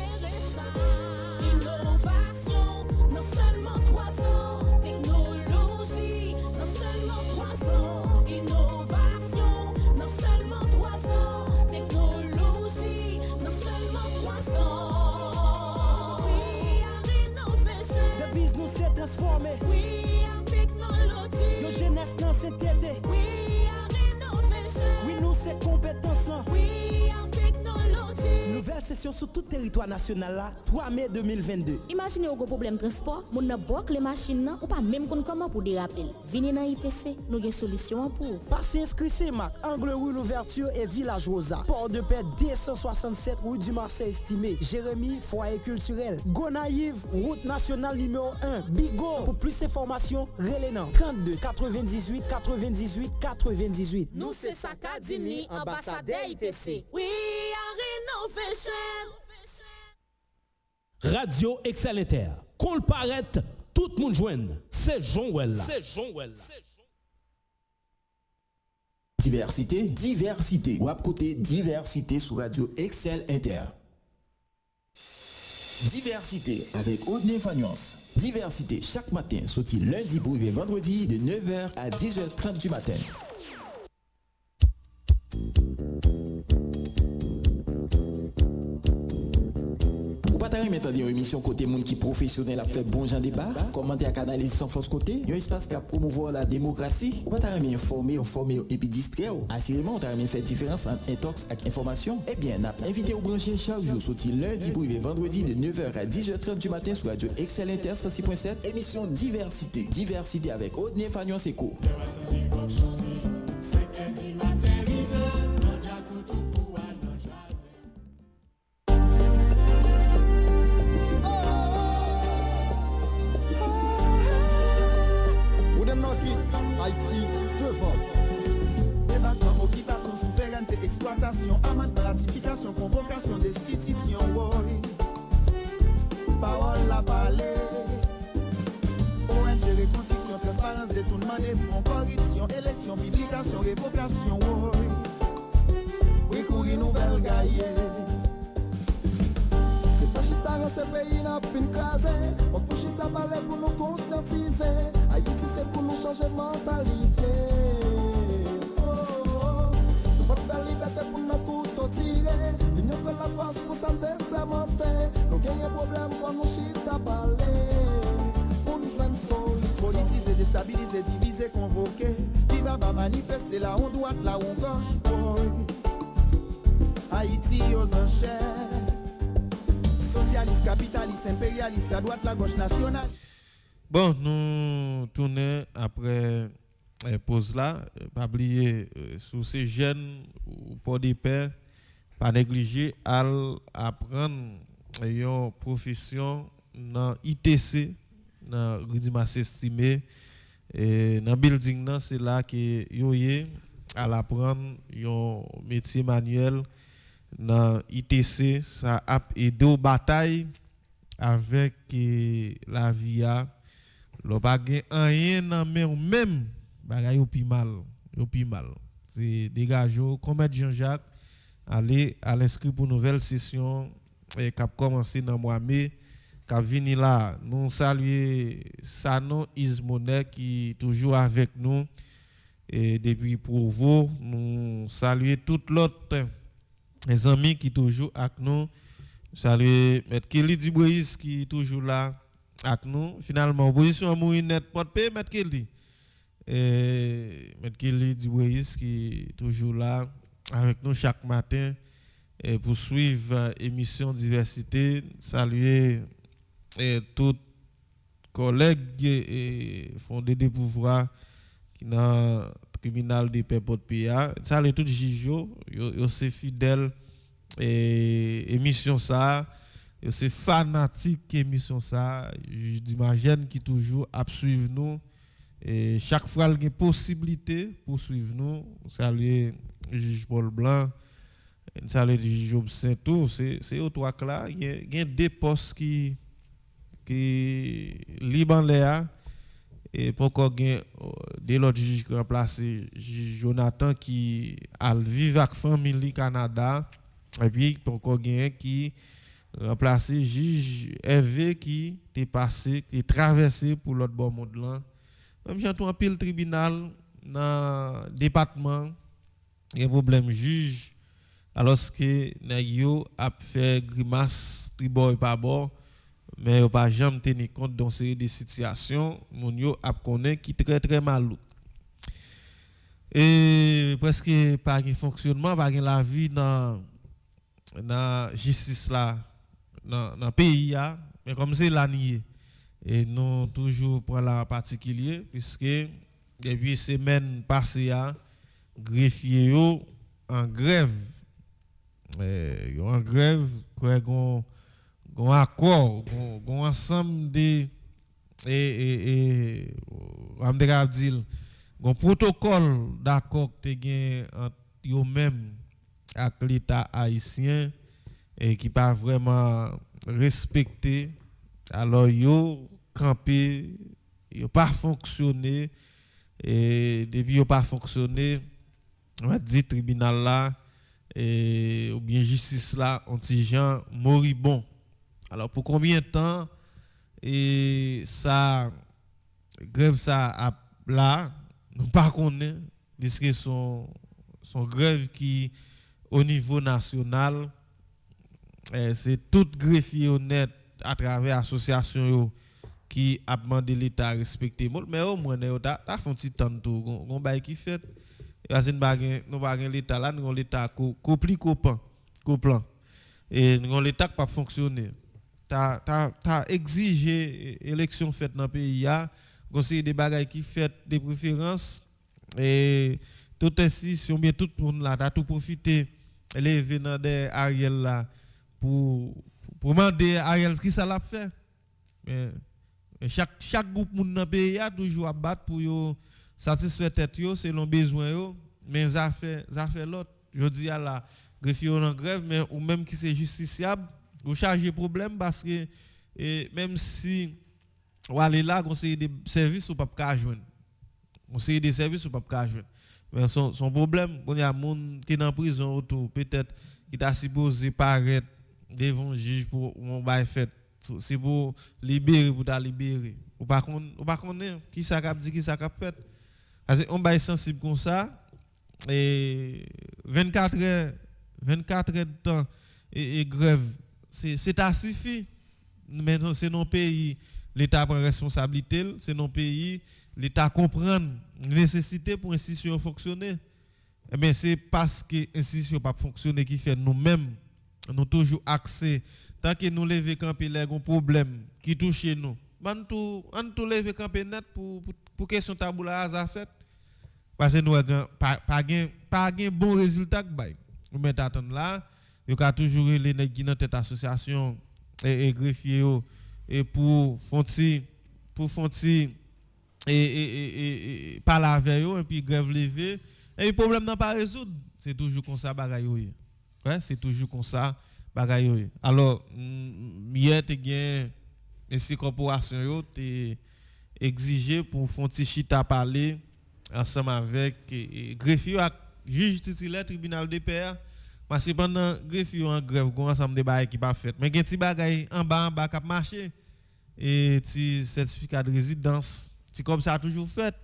Innovation, non seulement 3 ans. Technologie, non seulement 3 ans. Innovation, non seulement 3 ans. Technologie, non seulement 3 ans. We are innovation. Devise nous c'est transformer. We are technology. Yo jeunesse dans cette tête. We are innovation. Oui nous c'est compétence là. We are technology. Nouvelle session sur tout territoire national là, 3 mai 2022. Imaginez un problème de transport, mon n'a bloqué les machines là, ou pas même comment pour déraper. Venez dans ITC, nous avons une solution pour. Passez inscrit CEMAC, Angle Rue l'ouverture et Village Rosa. Port de paix 267 rue du Marseille estimé. Jérémy, foyer culturel. Gonaïve, route nationale numéro 1. Bigo. Pour plus d'informations, relais 32 98 98 98. Nous c'est Saka Dini, ambassadeur ITC. We are innovation. Radio Excelenter. Qu'on le paraît, tout le monde joigne. C'est Jean-Well là. Diversité. Ou à côté diversité sur Radio Excel Inter. Diversité avec Audney Fagnance. Diversité chaque matin, sorti lundi pour arriver vendredi de 9h à 10h30 du matin. Ou pas t'arrêter maintenant une émission côté monde qui professionnel a fait bon genre débat, commenter à canaliser sans force côté, un espace qui a promouvoir la démocratie. Ou pas t'arrêter informer et puis distraire. Assurément, on t'arrêter faire différence entre intox et information. Eh bien, n'a pas invité au brancher chaque jour sorti lundi pour arriver vendredi de 9h à 10h30 du matin sur Radio Excel Inter 106.7, émission Diversité. Diversité avec Audney Fagnon Seco. Haïti devant. Débattement, occupation, souveraineté, exploitation, amendement, ratification, convocation, destitution, oui. Parole la parler. ONG, reconstruction, transparence, détournement des fonds, corruption, élection, publication, révocation, oui. Oui, courir nouvelle gaillée. C'est pas chita dans ce pays n'a pas une case. Faut que chita parler pour nous conscientiser. Haïti c'est pour nous changer mentalité. Nous pas faire liberté pour nous couteau tirer. L'union fait la force pour s'en désamenter. Nous gagnons problème quand nous chita parler. Pour nous joindre solution. Politiser, déstabiliser, diviser, convoquer. Qui va manifester là on droite, là on gauche. Haïti aux enchères. Socialiste, capitaliste, impérialiste, la droite, la gauche, nationale. Bon, nous tournons après pause là. Pas oublier sous ces jeunes ou pour des pères, pas négliger à apprendre une profession dans ITC, dans Rudimas estimé. Et dans le building, c'est là que vous à l'apprendre un métier manuel. Dans ITC, ça a aidé aux batailles avec la VIA. Le bagage rien mais même bagage au pi mal, c'est dégager comme Jean-Jacques aller à l'inscrit pour nouvelle session et qui a commencé dans mois mai, qui a venu là. Nous saluer Sano Ismonet qui est toujours avec nous et depuis pour vous, nous saluer toute l'autre les amis qui toujours avec nous. Salut M. Kelly Dibouis qui est toujours là avec nous. Finalement, opposition Mouinette porte-paix, M. Kelly. M. Kelly Dibouis qui est toujours là avec nous chaque matin pour suivre l'émission Diversité. Saluer tous collègues et fondés des pouvoirs qui dans tribunal de paix Port-Péa. Salut tous Jijo, yo c'est fidèle et émission ça c'est fanatique émission ça, j'imagine qui toujours à suivre nous et chaque fois il y a possibilité pour suivre nous. Salut juge Paul Blanc, salut juge Job Saint-Tour, c'est au trois là, il y a des postes qui liban léa et pourquoi gain des autres juges qui remplacé Jonathan qui a vivre avec famille Canada et puis pourquoi gain qui remplacé juge Hervé qui est passé qui est traversé pour l'autre bord monde là même j'entends un pile tribunal dans département il y a problème juge alors que Nayo a fait grimace triboy pas bord mais on pas jamais tenir compte dans ces des situations mon yo a connaît qui très très mal et presque pas de fonctionnement pas de la vie dans justice là dans pays là mais comme c'est la nier et nous toujours pour la particulier puisque depuis semaine passée greffier yo en grève quoi un accord, un ensemble de un protocole d'accord que tu entre eux-mêmes avec l'État haïtien et qui pas vraiment respecté. Alors yo campé, yo pas fonctionné et depuis yo pas fonctionné, on va dire tribunal là et ou bien justice là anti-gens moribond. Alors pour combien de temps et ça grève ça là nous pas connaît puisque son grève qui au niveau national c'est tout greffier honnête à travers association qui a demandé l'État à respecter mais au moins ta font petit temps tout gon bail qui fait parce que nous pas l'État là nous l'État coplan et nous l'État pas fonctionner t'as exigé élection faite dans le pays conseiller des bagages qui fait des préférences et toute institution bien tout le monde là t'as tout profité les venant de Ariel là pour demander Ariel qui ça l'a fait mais chaque groupe monde dans le pays a toujours à battre pour yo satisfaire tête yo selon besoin yo mais ça fait l'autre je dis à la greffier en grève mais ou même qui c'est justiciable ou charger problème parce que même si ou aller là conseiller des services ou pas joindre conseiller des services ou pas joindre mais son problème il y a monde qui dans prison autour peut-être qui t'a supposé paraître devant juge pour on va fait c'est pour libérer pour ta libérer ou pas connaît qui ça cap dit qui ça cap fait parce que on va sensible comme ça et 24 heures de temps et grève c'est à suffit mais c'est non pays l'État prend responsabilité c'est non pays l'État comprend nécessité pour institution fonctionner mais c'est parce que institution pas fonctionner qui fait nous-mêmes nous toujours accès tant que nous lever camper les un problème qui touche nous on tout lever camper net pour question taboula hasard fait parce que nous pas gain bon résultat que bail nous mettre attendre là il y a toujours les nèg qui dans tête association et greffier et pour fonti et parler avec eux et puis grève lever et le problème n'a pas résoudre c'est toujours comme ça bagaille ouais c'est toujours comme ça bagaille alors hier tu gain ainsi corporation yo t'es exigé pour fonti chita parler ensemble avec greffier ak juge titulaire tribunal de paix parce que pendant greffier en grève gon ensemble de bagaille qui pas fait mais gen ti bagaille en bas cap marcher et ti certificat de résidence ti comme ça a toujours fait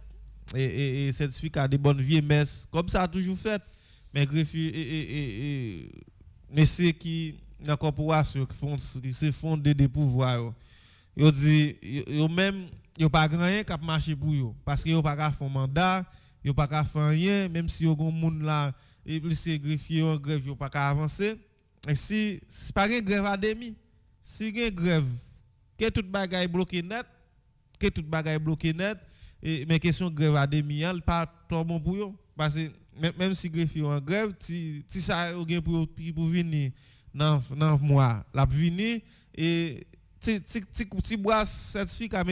et certificat de bonne vieille messe comme ça a toujours fait mais greffier messieurs qui dans corporation qui se fondé des pouvoirs yo dit yo même yo pas grand rien cap marcher pour yo parce que yo pas ka faire mandat yo pas ka faire rien même si yo gon monde là et plus greffier en grève yo pas ka avancer et si pas une grève à demi si une grève que toute bagaille bloqué net et mais question grève à demi pas trop bon pour yo parce que même si greffier en grève si ça yo gen pour venir dans mois la venir et ti bois certificat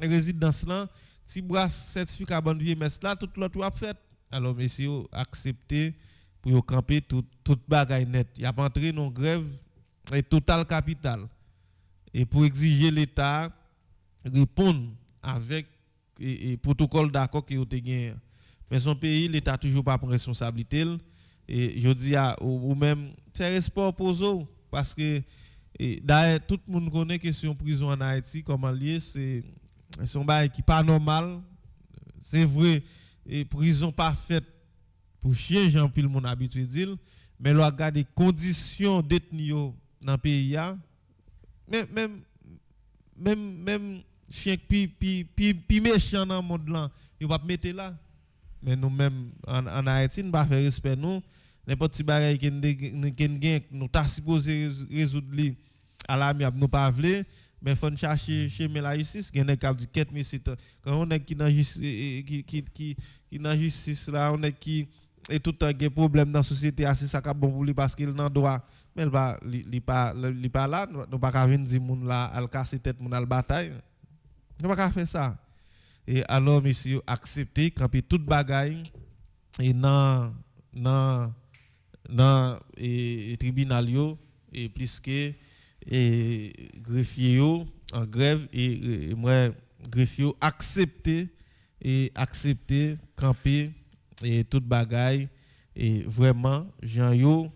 résidence là, ti bois certificat bonne vie messe là, tout l'autre a fait. Alors messieurs accepté pour yo camper tout bagaille net. Y a entré dans grève et total capital. Et pour exiger l'État répondre avec et protocole d'accord que vous avez gagné. Mais son pays, l'État toujours pas prendre responsabilité. Et je dis ou même, c'est respect pour eux. Parce que d'ailleurs, tout le monde connaît que question prison en Haïti, comment lié, c'est un bail qui pas normal. C'est vrai, et prison pas faite pour chien, Jean-Pierre, mon habitué dire, mais là, regarde les conditions détenues dans le pays, même chien pi méchant dans le monde là, il va mettre là. Mais nous-mêmes, en Haïti, nous ne pas faire respect nous. N'importe qui bagaille qui nous t'a supposé résoudre à la miab nous pas vle, mais faut chercher chez la justice, il y a qui dit 4000 sites. Quand on est qui dans justice là, on est qui et tout le temps des problèmes dans la société, c'est ça qui bon pour lui parce qu'il n'en doit, mais il pas là, nous pas venir dire moun là, al casser tête moun al bataille. Nous pas faire ça. Et alors monsieur accepter camper toute bagaille et dans et tribunal yo et plus que et greffier yo en grève et moi greffier yo accepter camper et toute bagaille et vraiment Jean yo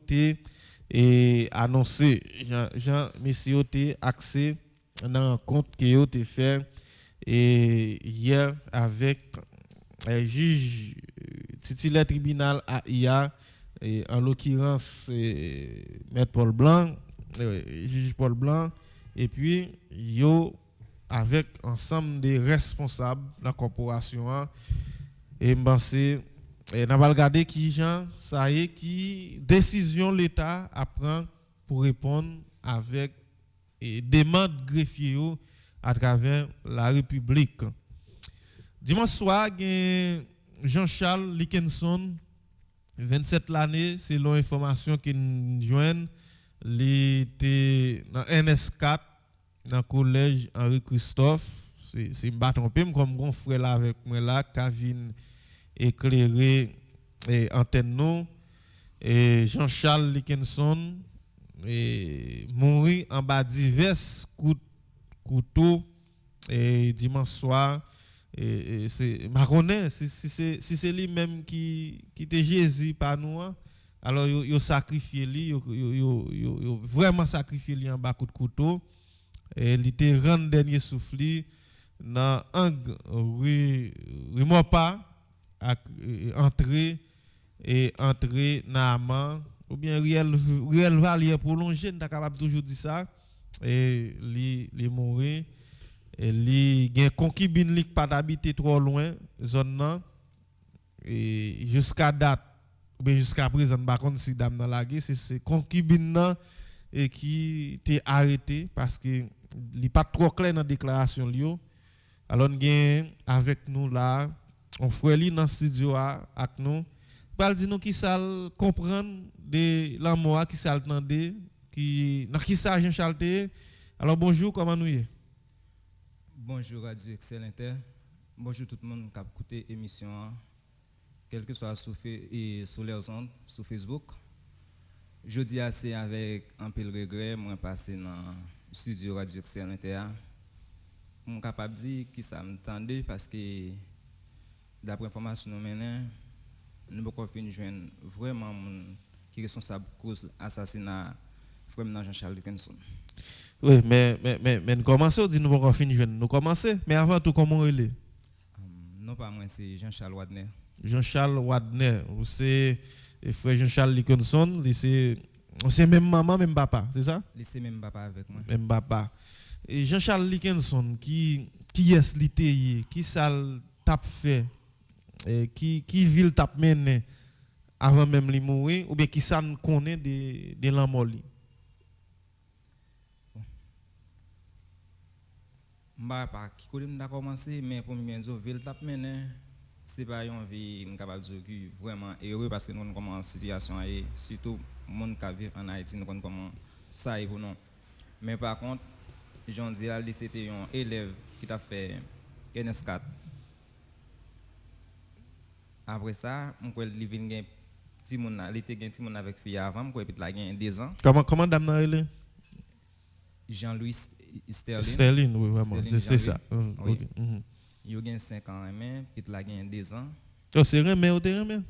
té et annoncé Jean monsieur té accès dans compte que yo té fait et hier avec juge titulaire tribunal AIA et en l'occurrence maître Paul Blanc juge Paul Blanc et puis yo avec ensemble des responsables de la corporation et m'penser et n'a pas regarder qui gens ça y est qui décision l'État à prendre pour répondre avec demande greffier à travers la République. Dimanche soir, Jean-Charles Likenson, 27 l'année, selon l'information qu'il nous joigne, il était dans NS4, dans le collège Henri Christophe. C'est un bâton comme mon frère là avec moi là, Kavin éclairé antenne nous. Et Jean-Charles Likenson mourit en bas divers couteaux et dimanche soir. Et c'est marronné si c'est lui même qui était Jésus par nous alors il sacrifié lui il vraiment sacrifié lui en bas coup de couteau et il était rendu dernier souffle dans un rue Mopa entrer dans Amman ou bien Riel Valier prolongé n'a capable toujours dire ça et il mourir et il y a concubine qui pas d'habiter trop loin zone là et jusqu'à date ou bien jusqu'à présent par contre si dame dans la guerre c'est concubine là et qui était arrêté parce que il pas trop clair dans déclaration lui alors gain avec nous là on frère li dans studio avec nous parle dit nous qui ça comprendre de l'amour qui ça entendre qui dans qui ça Jean Charles. Alors bonjour, comment nous y? Bonjour Radio Excel Inter. Bonjour tout le monde qui a écouté l'émission, quel que soit sur les ondes, sur Facebook. Jeudi assez avec un peu de regret, moi passé dans le studio Radio Excel Inter. Je suis capable de dire que ça m'entendait parce que d'après l'information nous menons, nous avons fini de joindre vraiment qui est responsable de cause assassinat frère Jean-Charles Likenson. Oui, mais nous commençons, nous n'avons pas fini de joindre. Nous commençons, mais avant tout, comment il est? Non, pas moi, c'est Jean-Charles Wadner. Jean-Charles Wadner, c'est frère Jean-Charles Likenson, c'est même maman, même papa, c'est ça? C'est même papa avec moi. Même papa. Et Jean-Charles Likenson, qui est l'ité, qui ça t'a fait, qui ville t'a mené avant même de mourir, ou bien qui ça nous connaît de la mort? Je ne sais pas qui a commencé, mais pour moi, ville t'a mené, c'est pas une vie capable de dire vraiment heureux parce que nous avons une situation et surtout les gens qui vivent en Haïti, nous avons comment ça est pour nous. Mais par contre, j'en dis là, c'était un élève qui t'a fait NS4. Après ça, je crois qu'il vient un petit monde, il était un petit monde avec fille avant, je crois qu'il a 2 ans. Comment dame nan Jean-Louis Sterling. Sterling, oui, vraiment, Sterling c'est ça. Oui. Ok. Mhm. Il a 5 ans, mais il a 2 ans. Oh, c'est remè ou te remè?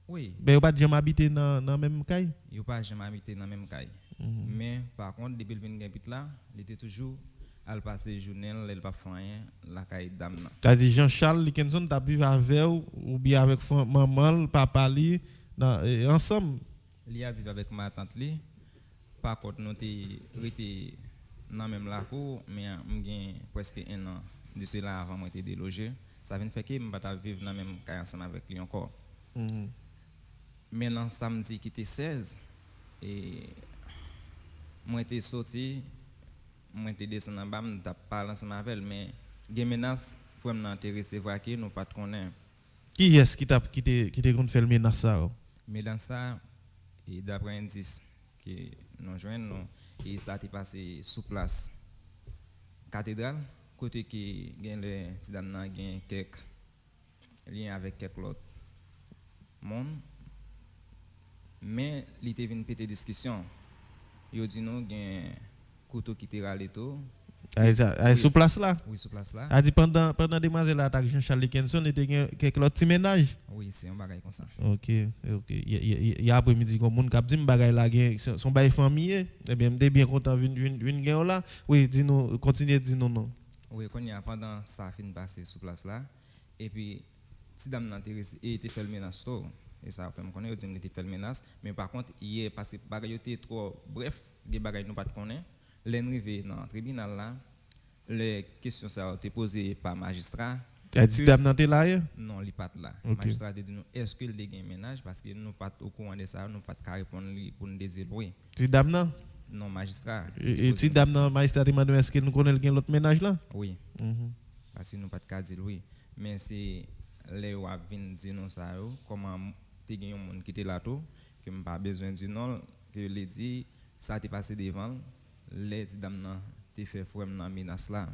Oui. Ben, ou pas jamais habité dans la même caille? Il n'a pas jamais habité dans la même caille. Mais par contre, depuis le vient là, il était toujours à passer journée, il n'a pas fait rien, la caille dame. T'as dit Jean-Charles Likenson, t'as vécu avec ou bien avec maman, papa, ensemble? Il a vécu avec ma tante. Par contre, nous étions dans même la cour, mais j'ai presque 1 an de cela avant moi d'être délogé. Ça vient faire que je ne vais pas vivre dans la même caille ensemble avec lui encore. Maintenant, samedi qui était 16, et moi j'étais sorti, moi j'étais descendu en bas, je parlé ensemble avec elle, mais les menaces, il faut m'intéresser, voir qui nous pas de connaître. Qui est-ce qui t'a fait le menace ça? Mais dans ça, et d'après indice que nous joignons, et ça a passé sous place cathédrale, côté qui gagne le petit dame gagne quelques liens avec quelques autres monde. Mais il était venu péter discussion. Il dit non, il y a un couteau qui était râlé tout. Sous place là? Oui, sous place là. A dit pendant demoiselle l'attaque Jean-Charles Likenson, il était quelques autres petits ménages? Oui, c'est un bagage comme ça. Ok. Il y a après-midi, comme on a dit, bagage là, son bail famille, eh bien, je suis bien content de venir là. Oui, dis-nous, continuez, dis-nous non. Oui, pendant ça, fin passé sous place là. Et puis, si dame n'a été fait le menace, et ça fait me connaître, il était fait le menace. Mais par contre, il est passé, bagage était trop bref, des bagages nous pas de connaître. L'arrivée dans le tribunal là, les questions ça ont été posées par magistrat. Elle dit dame n'a là? Non, il n'est pas là. Le magistrat a dit nous, est-ce qu'il y a un ménage parce que nous pas au courant de ça, nous pas de répondre pour nous désébrouiller. Si dame n'a? Non, magistrat. Et si dame n'a magistrat demande est-ce que nous connaissons l'autre ménage là? Oui. Parce que nous pas de dire oui. Mais c'est les ou viennent dire nous ça comment tu as un monde qui était là tout que m'pas besoin de non que les dit ça t'est passé devant les dames nan t'es fait frère nan menace là.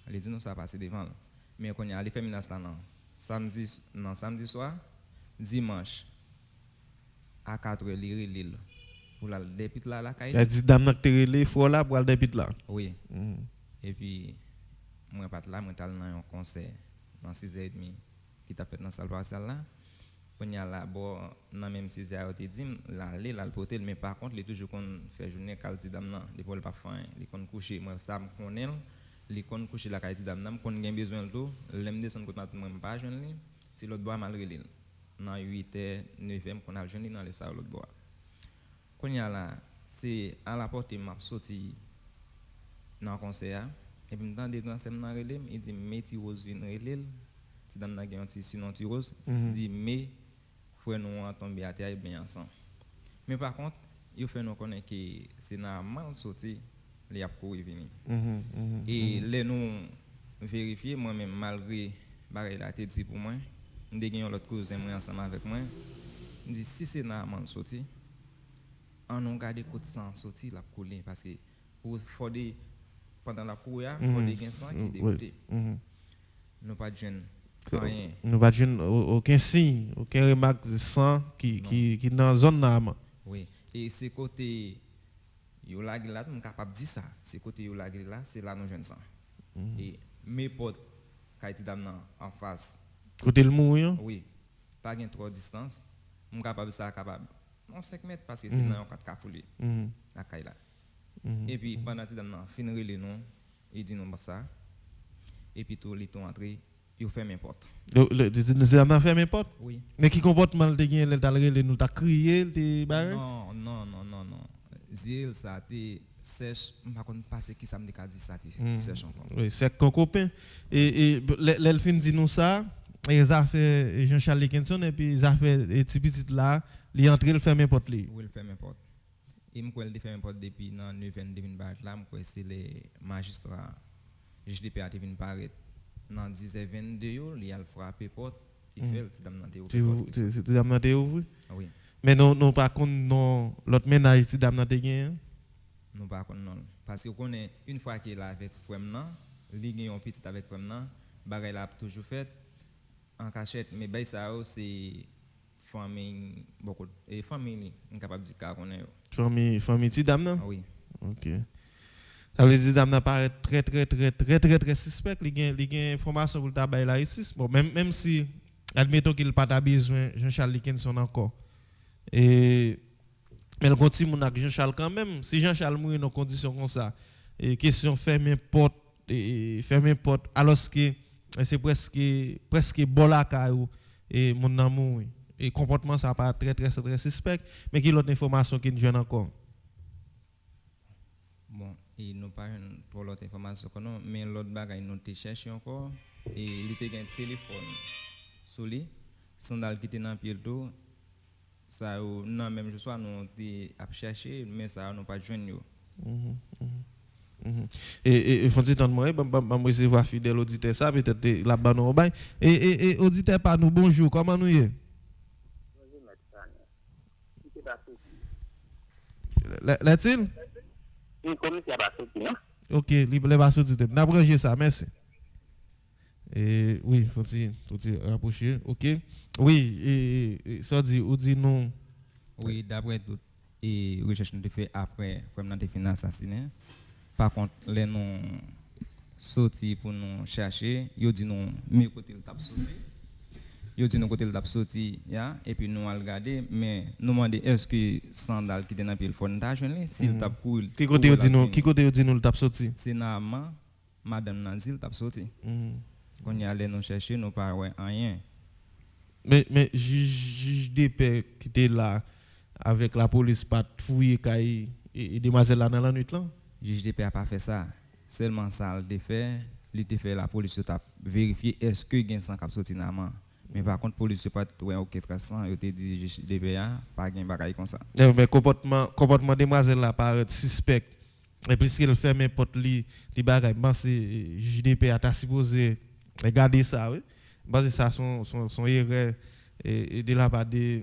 Les dit nous ça passé devant. Mais quand il a les fait menace là non. Samedi soir, dimanche à 4h l'île pour la dépit là la caille. Elle dit dame n'a te relé faut là pour la dépit là. Oui. Et puis moi pas là, moi t'allais dans un concert dans 6h30 qui t'a fait dans salle partielle là. Quand il y a là bon dans même 6h te dit l'aller là le potel mais par contre il toujours qu'on fait journée qualité dame là, il faut pas faire, il qu'on coucher moi ça me connaît, il qu'on coucher la qualité dame là, qu'on a besoin de tout, l'aime descendre côté moi pas jeune li, c'est l'autre bois malgré lui. Dans 8h 9h qu'on a jeune dans les salles l'autre bois. Quand il y a là c'est à la porte m'a sorti dans le concert et puis dans des grands semaines relève il dit metti rose vinn relève si dame n'a gagne un petit sinon ti rose dit mais frère nous en tomber à terre bien ensemble mais par contre il fait nous connaître que c'est normal sorti les a courir venir et les nous vérifier moi même malgré bagarre la tête dit pour moi nous gagne l'autre cousin moi ensemble avec moi dit si c'est normal sorti on nous garder côté sang sorti la couler parce que pour faut des pendant la cour il faut des gains sang qui dégoûté nous pas de jeune rien nous pas de aucun signe aucun remarque de sang qui dans zone là. Oui et c'est côté yo la là on capable dire ça c'est côté yo la là c'est là nos jeunes sang et mes potes qui dame en face côté le mourir oui pas gain trop distance on capable ça capable non 5 mètres parce que c'est dans 4 cafoulé la caille là et puis pendant que dame finir les noms il dit non ça et puis tout les ton entré il ferme les portes nous avons fermé les portes oui mais qui comportement te gagne le nous t'a crié te barré non zil ça te sèche pas qu'on passer qui ça me dit ça te sèche encore oui c'est qu'on copain et l'elfin dit nous ça ils a fait Jean-Charles Likenson et puis ils a fait petit petit là il entré le fermer porte li oui le fermer porte et me le fermer porte depuis dans 9h devine battre là me c'est les magistrats JDP a devine paraître dans 10h22 il a frappé porte il fait le dame nan te c'est dame nan te ouvri oui mais non par contre non l'autre ménage ti dame nan te gagne nous pas connaître parce que connaît une fois qu'il est là avec frère nan, li gen un petit avec frère nan, bagay la toujours fait en cachette mais bay ça c'est famille beaucoup et famille incapable de dire qu'on connaît. Famille ti dame nan? Oui. OK. Ça veut dire dame nan paraît très suspect, li gen information pour ta bay la ici. Bon même si admettons qu'il pas ta besoin Jean-Charles Dickinson encore. Et mais le continue mon avec Jean-Charles quand même, si Jean-Charles mourir dans conditions comme ça, et question fermer porte alors que c'est presque bolaka et mon amour et comportement ça pas très suspect mais qui l'autre information qui nous donne encore. Bon, et nous pas pour l'autre information que non, mais l'autre bagage nous te chercher encore et il était un téléphone sur lui, sandal qui était dans pied tout ça non même je soir nous te a chercher mais ça nous pas joindre yo. Et faut dire dans moi ba recevoir fidèle auditeur ça peut-être la bas nous bail et auditeur pas nous bonjour comment nous est Là-t-il OK, libre va sortir. N'a branché ça, merci. Et oui, faut rapprocher. OK. Oui, et ça dit ou dit non. Oui, d'après tout et recherche nous fait après vraiment des fin assassiné. Par contre, les non sorti pour nous chercher, yo dit non mieux côté le tap sorti. Yo dit nous côté le tap sorti, ya et puis nous al regarder mais nous demander est-ce que sandal qui était dans le fond d'argent s'il tap cool. Qui côté yo dit nous le tap sorti? C'est Nama madame Nazil tap sorti. Quand y allait nous chercher nous pas ouais rien. Mais juge de paix qui était là avec la police pas fouiller kay et demoiselle là dans la nuit là. Juge de paix a pas fait ça. Seulement ça le fait, il te fait la police t'a vérifier est-ce que gain sang cap sorti Nama. Mais par contre police pas ouais OK 300 il te dit juge de paix pas gain bagaille comme ça. Mais comportement demoiselle là paraît suspect. Et puisqu'il ferme porte li bagaille pense juge de paix a supposé regarder ça oui. Basé ça son erreur et de la part de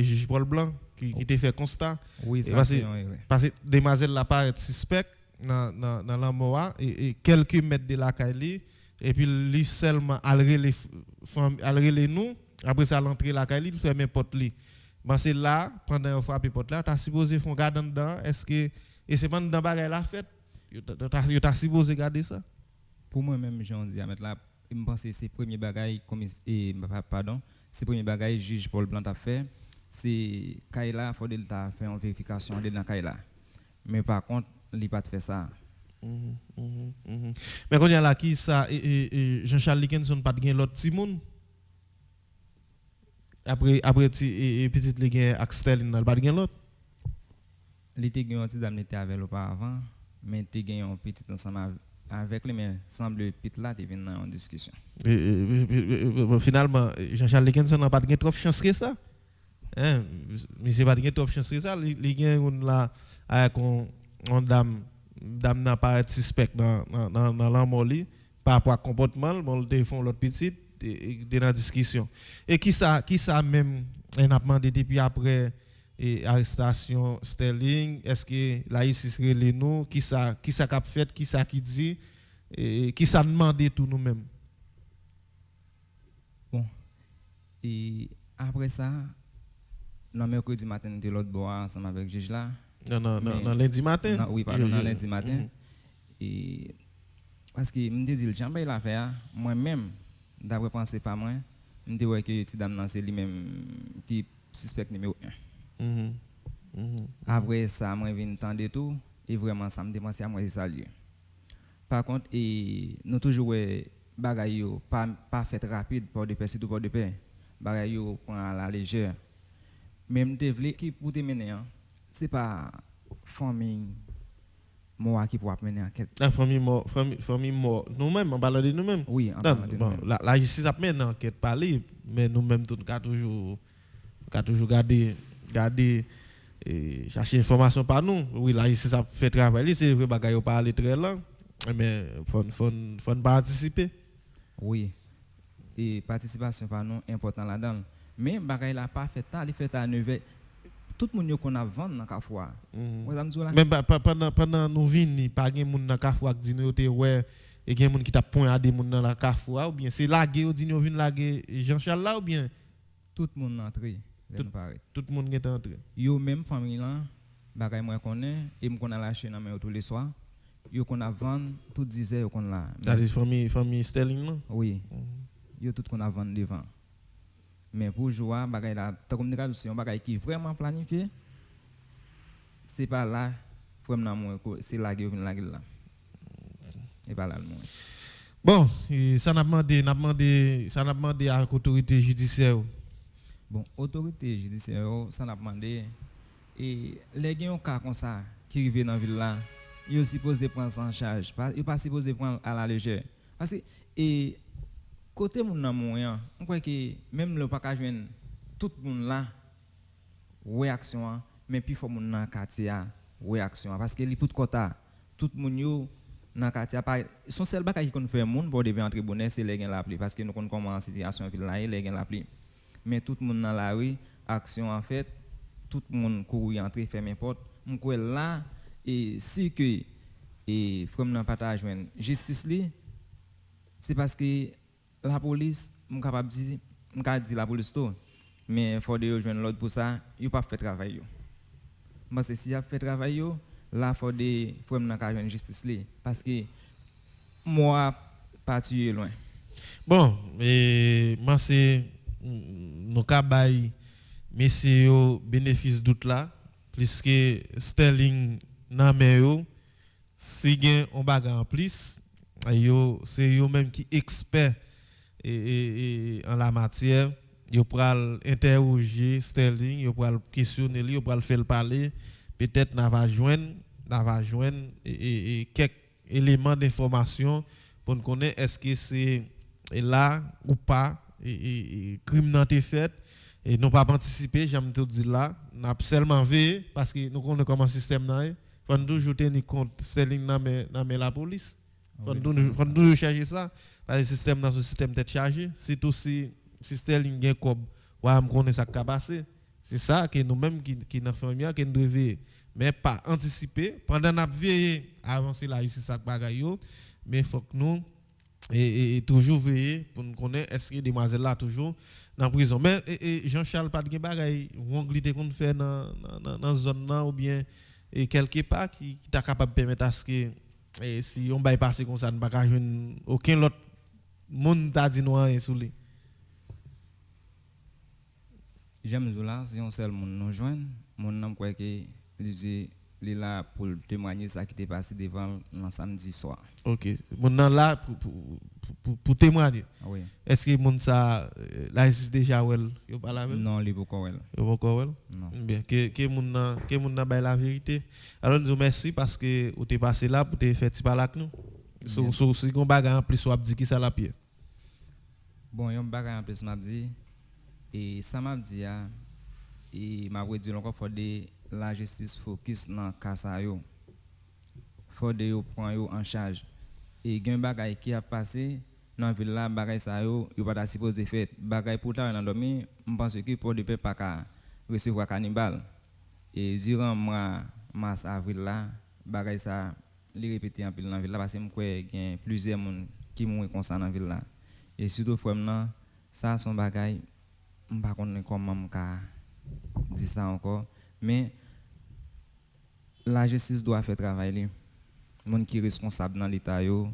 juge Paul Blanc qui te fait constat. Oui, ça c'est parce que demoiselle là paraît suspect dans la mort et quelques mètres de la Kaili et puis lui seulement alrer les nous après ça l'entrée la Kaili il ferme porte li. C'est là pendant frappe porte là tu as supposé font garder dedans est-ce que et c'est pendant bagaille la fête tu as supposé garder ça. Pour moi même j'en dis à mettre là je pense que c'est premier bagaille c'est premier bagaille juge Paul Blanc a fait c'est Kaila faut de ta faire une vérification dans Kaila mais par contre il pas fait ça. Mais quand il y a là qui ça et Jean-Charles Dickinson pas gain l'autre petit monde après petite li gain Axel il pas gain l'autre il était gain un petit dame était avec auparavant mais était gain un petit ensemble avec lui mais semble pit là tu viens en discussion. Finalement Jean-Charles Dickinson n'a pas gain trop chance que ça. Hein, mais c'est pas gain trop chance que ça, il gain là avec on dame n'a pas suspect dans la moli par rapport à comportement, bon ils font l'autre petite et dans discussion. Et qui ça même on a demandé depuis après et arrestation Sterling est-ce que là ici serait les nous qui ça qu'a fait qui ça qui dit et qui ça demandé tout nous mêmes. Bon et après ça non mercredi matin de l'autre bois ensemble avec juge là non lundi matin non, oui pardon non lundi matin et parce que me dit il jamais l'affaire moi-même d'après penser pas moi me dit ouais que petit dame c'est lui même qui suspect numéro 1. Après ça moi vinn tendre tout et vraiment ça me démange à moi c'est ça lieu. Par contre et nous toujours bagaille yo pas fait rapide pour de paix surtout pour de paix bagaille yo prend à la légère même devler qui pour te mener c'est pas famille moi qui pour mener enquête la famille mort nous-mêmes on parle de nous-mêmes oui la justice a mené enquête parler mais nous-mêmes tout cas toujours garder et chercher information par nous. Oui, là ici ça fait travail, c'est vrai bagaille pas aller très lent, mais faut pas anticiper. Oui. Et participation par nous important là-dedans. Mais bagaille là pas fait temps, il fait à 9h. tout le monde qu'on a vendu dans Carrefour. Même pendant nous venons, pas de monde dans Carrefour qui dit nous ouais et gen monde qui t'a point à des monde dans la Carrefour ou bien c'est lagué ou dit nous vinn laguer Jean-Charles là ou bien tout le monde entré. Tout le monde est entré. Yo même famille là, bagay moi connais et me connais lâcher dans main tous les soirs. Yo qu'on a vendre tout disait yo qu'on là. C'est famille Sterling là. Oui. Yo tout qu'on a vendre devant. Mais pour jouer bagay là, ta communication bagay qui vraiment planifié. C'est pas là vraiment moi c'est là que vient là. Et pas là le monde. Bon, ça n'a demandé à l'autorité judiciaire. Bon, autorité judiciaire, ça n'a demandé et les gens cas comme ça qui arrivent dans la ville là, ils sont supposés prendre ça en charge, ils pas supposés prendre à la légère. Parce que et côté mon moyen, on croit que même le pas joindre tout le monde là réaction, mais puis faut mon dans quartier réaction parce que les pour quota tout le monde yo dans quartier pas son seul bagage qui qu'on fait monde pour devient entrer bonheur c'est les gens l'appli parce que nous connaissons comment situation ville là les gens l'appli. Mais tout le monde dans la rue, action en fait, tout le monde court entrer fermer porte. On croit là et si que et from n'a pas ta joindre justice li, c'est parce que la police, on capable dire la police tout, mais faut de joindre l'autre pour ça, il pas fait travail yo. Parce que si il a fait travail yo, là faut de from n'a pas joindre justice li parce que moi pas tuer loin. Bon, et moi c'est nous cabay messieurs bénéfice doute là puisque Sterling nan men yo si gen on baga en plus yo c'est yo même qui expert et en la matière yo pral interroger Sterling yo pral questionner lui yo pral faire parler peut-être n'a va joindre et quelques éléments d'information pour nous connaître est-ce que c'est là ou pas et crime n'a été fait et non pas anticiper j'aime te dire là n'a seulement veillé parce que nous connaissons comment système là faut toujours tenir compte Sterling dans la police faut toujours chercher ça parce que système dans ce système tête chargé surtout si Sterling gain comme ouais me connaît ça qui passer c'est ça que nous même qui dans famille que nous devons veiller mais pas anticiper pendant n'a veiller avancer la justice ça bagaille yo mais faut que nous et toujours veiller pour nous connaître est-ce que demoiselle là toujours dans prison mais Jean-Charles pas de bagaille ronglité qu'on fait dans zone là ou bien et quelque part qui t'a capable permettre à ce que si on va passer comme ça ne pas joindre aucun autre monde t'a dit noir sous lui. J'aime là si on seul monde nous joindre mon nom quoi que dit il est là pour témoigner ça qui t'est passé devant le samedi soir. OK. Mon nom là pour témoigner. Ah oui. Est-ce que mon ça là existe déjà well, yo pas la non, il pas well. Yo pas well. Non. Bien que mon na ba la vérité. Alors nous merci parce que ou t'es passé là pour te faire ti parler avec nous. So si gon bagay en plus ou dit qui ça la pied. Bon, yon bagay en plus m'a dit et ça m'a dit et m'a dit encore faut de la justice focus dans cas ça yo. Faut de yo prend yo en charge. Et gen bagay qui a passé dans ville là bagay ça yo pas supposé fait. Bagay pourtant dans dormi, on pense que pour de pas ka recevoir cannibale. Et durant mois mars avril là, bagay ça li répéter en pile dans ville là parce que m'croit gen plusieurs monde qui mourent comme ça dans ville là. Et surtout frère nan ça son bagay m'pa connait comment m'ka dire ça encore mais la justice doit faire travail. Monde qui est responsable dans l'état yo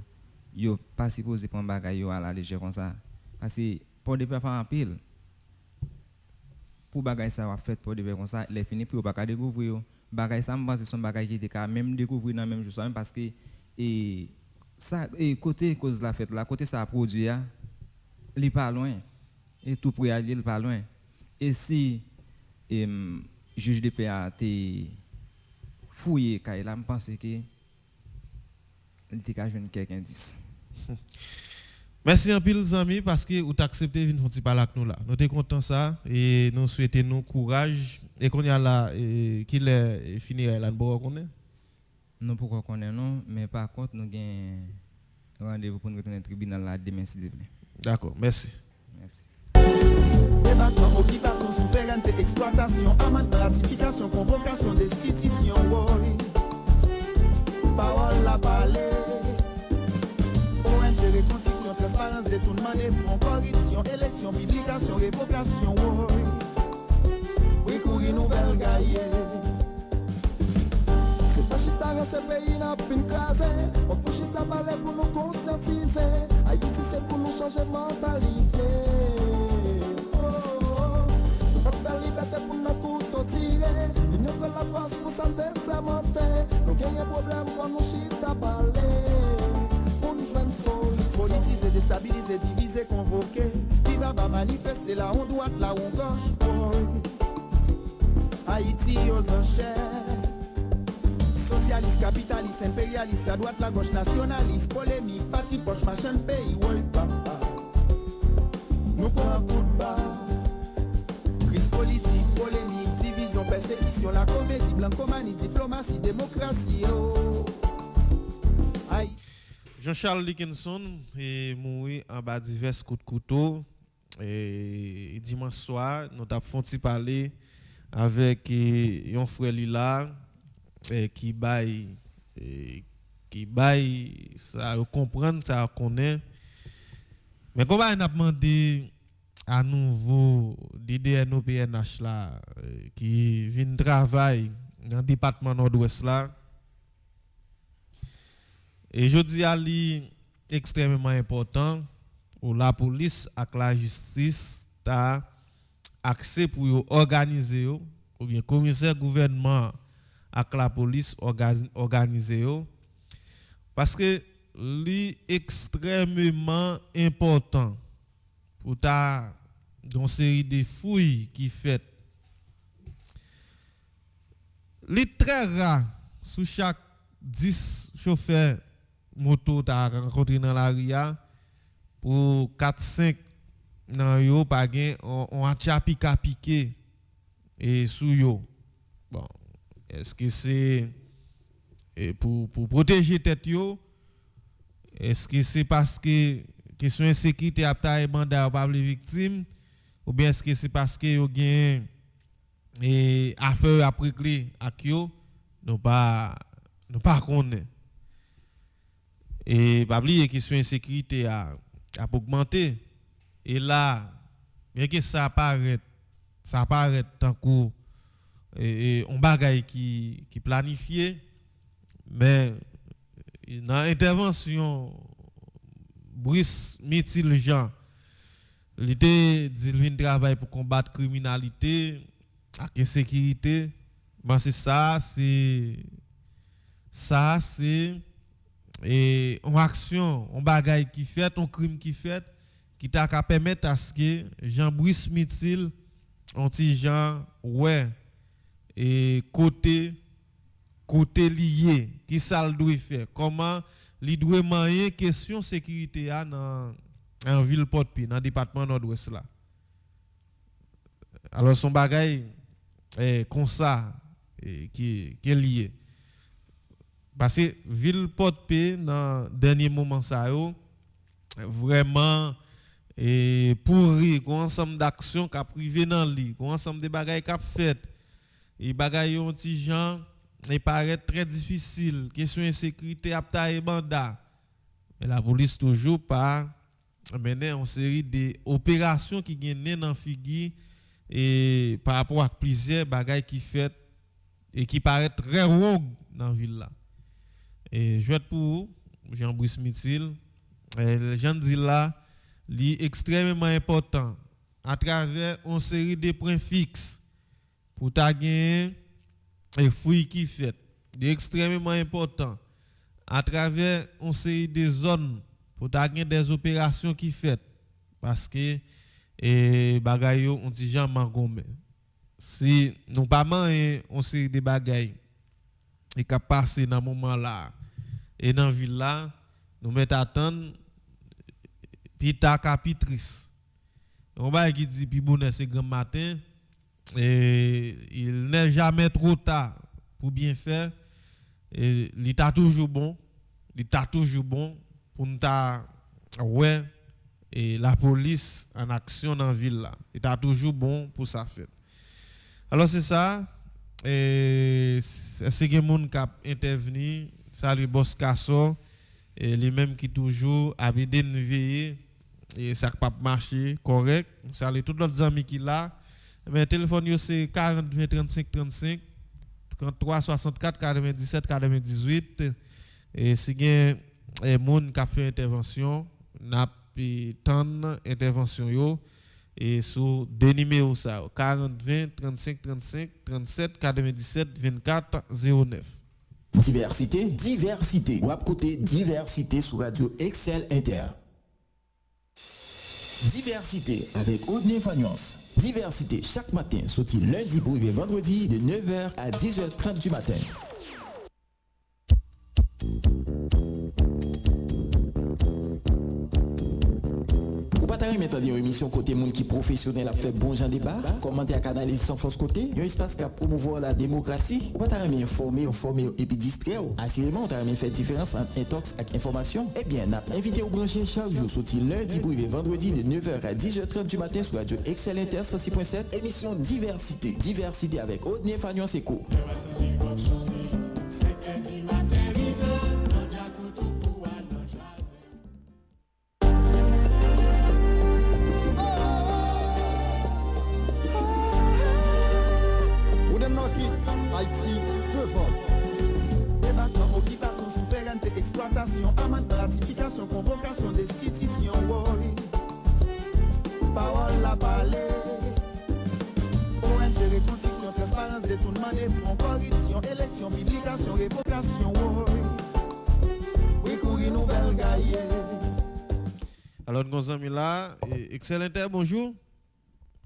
pas supposé prendre bagay yo à la légère comme ça parce que pour des faire en pile pour bagay ça va fait pour des faire comme ça il est fini pour pas découvrir bagay ça me pense son bagay qui était même découvrir dans même jour parce que et ça et côté cause la fête là côté ça produit il pas loin et tout pour y aller il pas loin et si juge de paix a été fouillé quand il a pensé que il était qu'à joindre quelques indices. Merci un pile amis parce que vous accepté venir faire parler avec nous là. Nous sommes contents ça et nous souhaitons nous courage et qu'on y a là qu'il est fini là pour connaît. Non pourquoi connaît non mais par contre nous gain rendez-vous pour nous retourner au tribunal là demain s'il vous plaît. D'accord, merci. Merci. Débattement, occupation, souveraineté, exploitation, amende, ratification, libération, révocation, oui, courir nouvelle gaillée. C'est pas chita dans ce pays n'a fin crasé. On peut chita parler pour nous conscientiser. Haïti c'est pour nous changer mentalité. Nous pas faire liberté pour nous couteaux tirer. Nous ne veut la force pour santé sermenter. Nous gagnons problème pour nous chita parler. Pour nous joindre solution. Politiser, déstabiliser, diviser, convoquer. Viva va manifester là on droite, là on gauche. Haïti aux enchères. Socialiste, capitaliste, impérialiste, la droite, la gauche, nationaliste, polémique, parti, poche, machin, pays, ouais, papa. Nous prenons un coup de barre. Crise politique, polémique, division, persécution, la comédie, blancomanie, diplomatie, démocratie, oh. Aïe. Jean-Charles Dickinson est mort en bas divers coups de couteau. Et dimanche soir, nous avons parlé avec un frère Lila. Qui baille ça comprendre ça connaît mais comment on a demandé à nouveau DDNO PNH là qui vient travailler dans le département nord-ouest là et je dis à lui extrêmement important pour la police et la justice ta accès pour organiser ou bien commissaire gouvernement avec la police organisée parce que c'est extrêmement important pour ta une série de fouilles qui fait les très rare sous chaque 10 chauffeurs moto ta rencontré dans la ria pour 4-5 nan yo pa gen on a piqué et sous yo bon. Est-ce que c'est pour protéger tête yo? Est-ce que c'est parce que question insécurité a ta mandat pas les victimes ou bien est-ce que c'est parce que yo gen et affaire après clé ak yo nous pas connaît et pas oublier question insécurité a augmenté et là bien que ça apparaît tant que et on bagaille qui planifié mais dans intervention Brice Mitil Jean il était dit travail pour combattre criminalité et insécurité mais c'est et une action on bagaille qui fait un crime qui fait qui t'a qu'à permettre à ce que Jean Brice Mitil on petit Jean ouais et côté lié qui ça doit faire comment li doit manier question sécurité dans en ville Port-Pi dans département nord-ouest là alors son bagay comme ça qui est lié parce que ville Port-Pi dans dernier moment ça yo vraiment et pourri un ensemble d'actions qu'a privé dans li un ensemble de bagages qu'a fait et bagay yon ti gens il paraît très difficile question insécurité apta et banda mais la police toujours pas mener une série de opérations qui gagnent dans figi et par rapport à plusieurs bagages qui fait et qui paraît très rogue dans ville là et je vais pour Jean-Brice Mitil Jean dit là li extrêmement important à travers une série de points fixes pour ta gagner et fouille qui fait extrêmement important à travers une série de zones pour ta gagner des opérations qui fait parce que bagay yo on ti jan mangome si nous pas man on série de bagay et qu'a passé dans moment là et dans ville là nous mettre attendre pita capitrice on va qui dit pi bonheur c'est grand matin et il n'est jamais trop tard pour bien faire et l'état toujours bon pour nous ouais et la police en action dans la ville là l'état toujours bon pour ça faire alors c'est ça et c'est que monde qui a intervenu salut boss Kasso et les mêmes qui toujours habité veiller et ça pas marché correct. Salut tous les amis qui là. Mais téléphone yo c'est 40 20 35 35 33 64 97 98 et si gen moun qui a fait intervention, n'a tant intervention yo et sur deux numéros ça 40 20 35 35 37 97 24 09. Diversité. Ou à côté diversité sur Radio Excel Inter. Diversité avec Audney Fagnance. Diversité chaque matin, sorti lundi pour arriver vendredi de 9h à 10h30 du matin. Ou pas t'arriver maintenant une émission côté monde qui professionnel a fait bon genre débat, commenter à canaliser sans force côté, un espace qui a promouvoir la démocratie, ou pas t'arriver informer et puis distraire. Assurément, on t'arriver faire différence entre intox et information. Eh bien, n'a invité au brancher chaque jour, sorti lundi pour arriver vendredi de 9h à 10h30 du matin sur Radio Excel Inter 106.7, émission Diversité. Diversité avec Audney Fagnance Eco. Haïti devant. Débattement, occupation, souveraineté, exploitation, amende, ratification, convocation, destitution. Parole la parler. ONG, reconstruction, transparence, détournement des fonds, corruption, élection, publication, révocation. Oui, courir nouvelle gaillée. Alors, nos amis là, excellent, bonjour.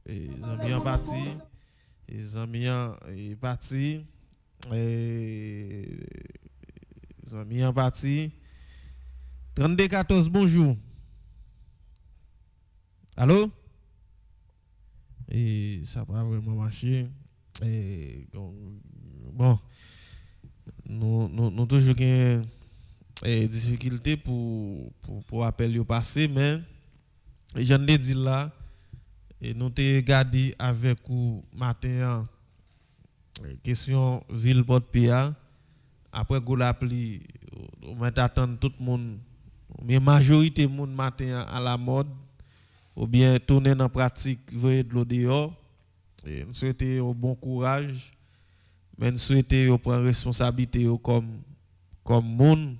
Et amis en partie. Les amis en parti. Les amis en parti. 32-14, bonjour. Allô? Et ça va vraiment marcher. Et bon, nous toujours des difficultés pour appeler au passé, mais j'en ai dit là. Et nous t'ai regardé avec vous matin question ville Port-Péa. Après qu'on l'appli, on va attendre tout le monde, mais majorité monde matin à la mode ou bien tourner dans pratique voyer de l'eau dehors. Et nous souhaitons un bon courage, mais nous souhaitons prendre responsabilité comme monde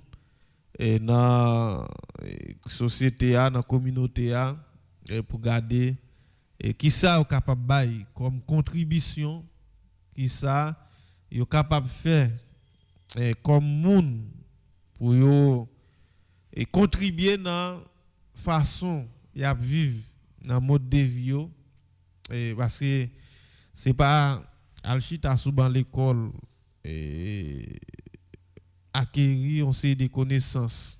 et dans la société, dans la communauté pour garder. Et qui ça est capable de bailler comme contribution, qui ça est capable de faire comme monde pour yo et contribuer dans la façon de vivre dans le mode de vie. Parce que ce n'est pas Alchita souvent l'école acquérir on sait des connaissances.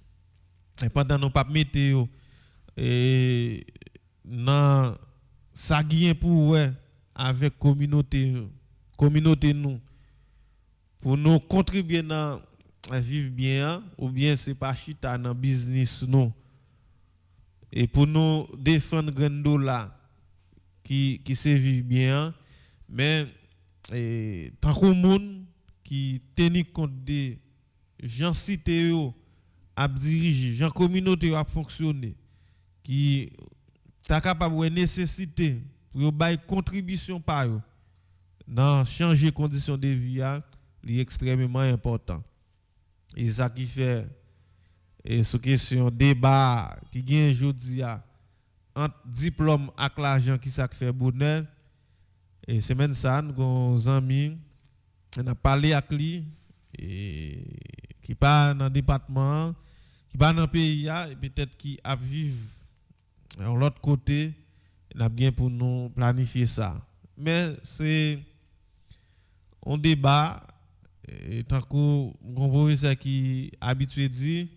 Et pendant nos pas météo et dans ça gagne pour avec communauté nous pour nous contribuer dans vivre bien ou bien c'est pas chita dans business nous et pour nous défendre grand dollar qui se vivre bien mais tant que monde qui tenir compte des gens cité à diriger gens communauté à fonctionner qui ta capable de nécessité pour bailler contribution par eux dans changer conditions de vie est extrêmement important. Et ça qui fait et ce question débat qui gagne aujourd'hui entre diplôme et l'argent qui ça fait bonheur et semaine ça nos amis on a parlé avec lui et qui pas dans le département qui pas dans le pays et peut-être qui a vivre de l'autre côté, il a bien pour nous planifier ça. Mais c'est un débat, et tant que mon professeur qui est habitué dit,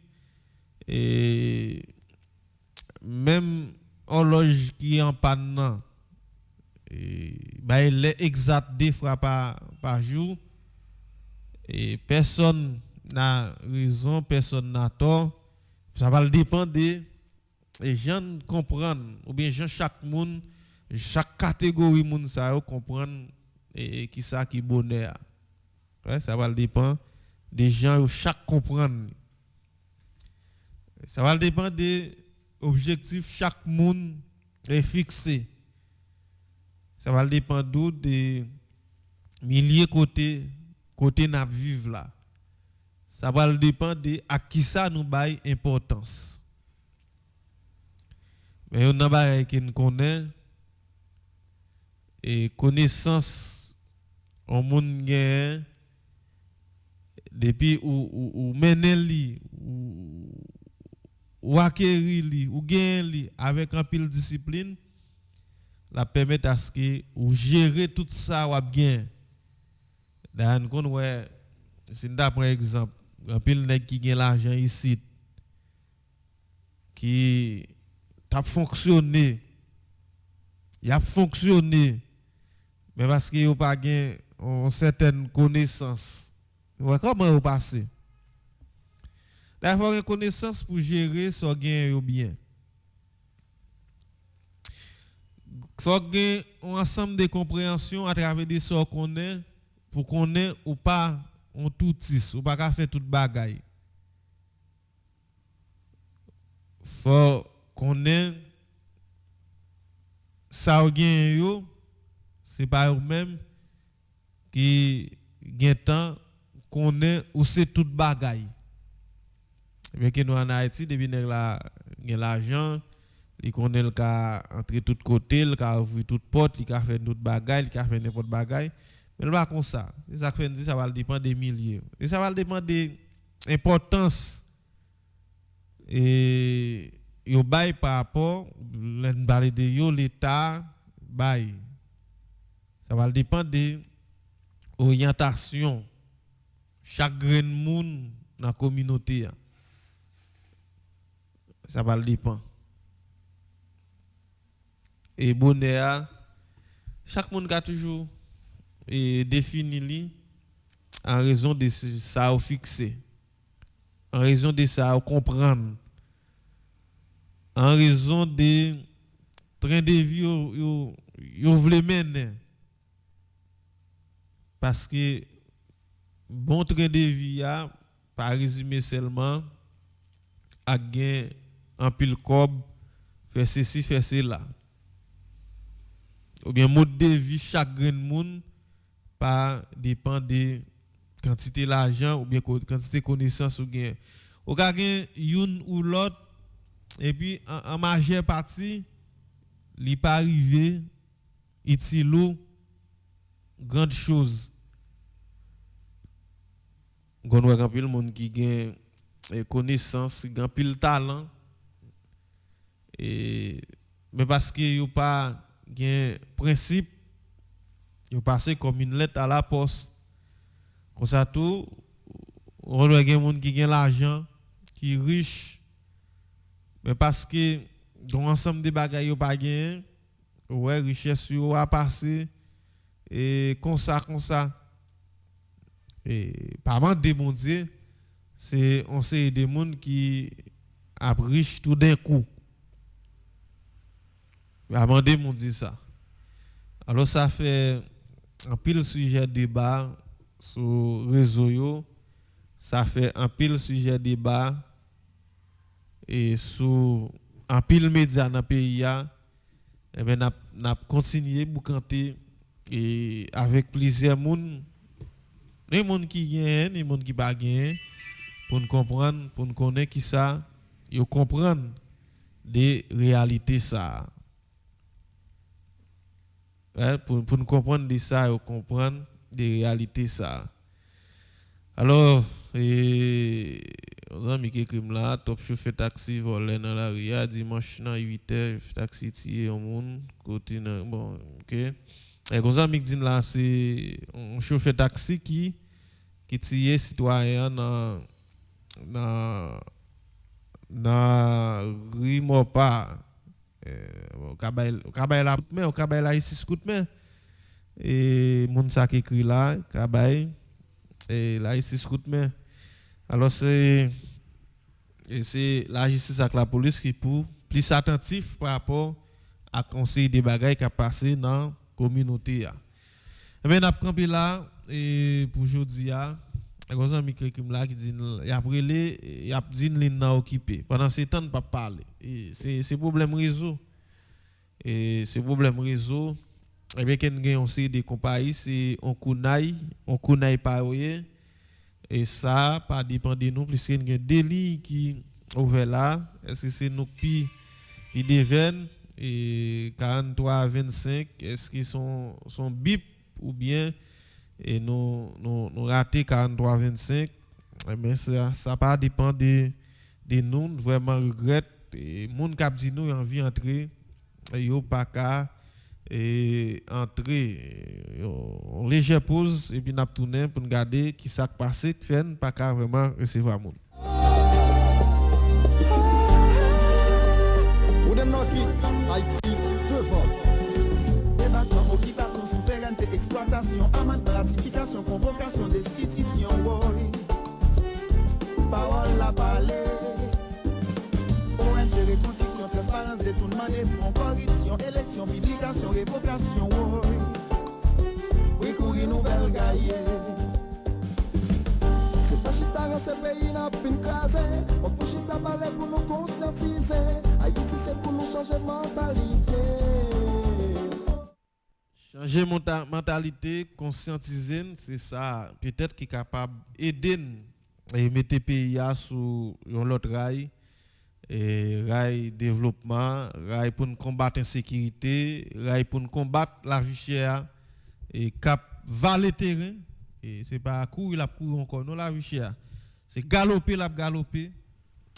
et même horloge qui est en panne, il est exact 2 fois par jour, et personne n'a raison, personne n'a tort, ça va dépendre de et gens comprennent ou bien chaque monde chaque catégorie monde ça comprendre et qui ça qui bonheur ouais, ça va dépendre des gens chaque comprendre ça va dépendre de objectif chaque monde est fixé. Ça va dépendre des milliers côté n'a vivre là. Ça va dépendre de à qui ça nous bail importance. Mais on a bail qui nous connaît et connaissance au monde gain depuis ou mener li ou acquérir li ou gagner li avec un pile discipline la permet à ce que ou gérer tout ça ou bien dans kon ouais c'est par exemple un pile nèg qui gagne l'argent ici qui t'a fonctionné il a fonctionné mais parce que ou pas gagne une certaine connaissance ouais comment vous passez d'avoir une connaissance pour gérer son gain ou bien faut gain un ensemble de compréhension à travers des sorts qu'on est pour qu'on ait ou pas on tout tis ou pas faire toute bagaille faut qu'on ait ça ou gain yo c'est pas eux même qui gain temps qu'on ait ou c'est toute bagaille mais que nous en Haïti depuis nèg la gain l'argent il connaît le cas entre tout côté le cas ouvrir toute porte il ca faire toute bagaille il ca faire n'importe bagaille mais pas comme ça c'est ça fait dire ça va dépendre des milliers et ça va dépendre de l'importance et yo bail par rapport l'en de yo l'état bail ça va dépendre de orientation chaque grain monde dans la communauté ça va dépendre et bonheur chaque monde a toujours défini li en raison de ça au fixé en raison de ça au comprendre en raison de train de vie yo vle mener parce que bon train de vie a pas résumé seulement à gain en pile cob faire ceci faire cela ou bien mode de vie chaque grain monde pas dépend de quantité l'argent ou bien quantité connaissance ou gain ou gain une ou l'autre et puis en majeure partie li pas arrivé itilou grande chose gon wè grand pile monde qui gain connaissance grand pile talent et mais parce que yo pas gain principe yo passé comme une lettre à la poste comme ça tout on wè gen monde qui gain l'argent qui riche mais parce que dans ensemble de bagages yo pas gain ouais richesse yo a passé et comme ça et pas demander mon Dieu c'est on sait des monde qui a riche tout d'un coup pas demander mon Dieu ça alors ça fait un pile sujet débat sur réseau yo ça fait un pile sujet débat et sur un pile média dans pays a et ben n'a continuer boucanter et avec plusieurs monde les monde qui gagne les monde qui pas gagne pour nous comprendre pour nous connaître qui ça et comprendre des réalités ça pour nous comprendre de ça et comprendre des réalités ça alors aux amis qui écrivent là top chauffeur taxi volé dans la rue dimanche dans 8h taxi tié au monde côté bon OK et aux amis qui disent là c'est un chauffeur taxi qui tié citoyen dans rue Mopa Kabay la mais au Kabay la ici scout mais et moun sa qui écrit là Kabay et là ici scout mais alors c'est la justice avec la police qui pour plus attentif par rapport à conseil des bagages qui a passé dans la communauté. Mais n'a campé là et pour aujourd'hui Un ami qui dit il a brûlé, il a dit ligne n'a occupé. Pendant ce temps, pas parler. C'est problème réseau. Et c'est problème réseau. Eh bien qu'il y a aussi des compagnies, c'est on connaît pas rien. Et ça pas dépend de nous plus qu'il y a des lignes qui ouvert là. Est-ce que c'est nous qui deviennent et 43 25 est-ce qu'ils sont bip ou bien et nous raté 43 25 mais ça pas dépend de nous vraiment regrette et monde qui dit nous envie entrer yo pas ka et entrer on légère pause et puis n'a tourner pour regarder qui ça passé qui fait pas ka vraiment recevoir monde. Débattement, occupation, souveraineté, exploitation, amende, ratification, convocation, destitution, oui. Parole à parler. ONG, reconstruction, transparence, détournement des fonds, corruption, élection, publication, révocation, oui. Oui, courir nouvelle gaillée. C'est pas chita, ce pays n'a pas une crasée. Faut que chita parler pour nous conscientiser. Haïti, c'est pour nous changer mentalité. Changer mentalité, conscientiser, c'est ça. Peut-être qui est capable d'aider et mettre le pays sur l'autre rail, rail développement, rail pour nous combattre l'insécurité, rail pour nous combattre la vie chère, et cap valer terrain. Et c'est pas courir la courir encore, non la vie chère. C'est galoper la galoper.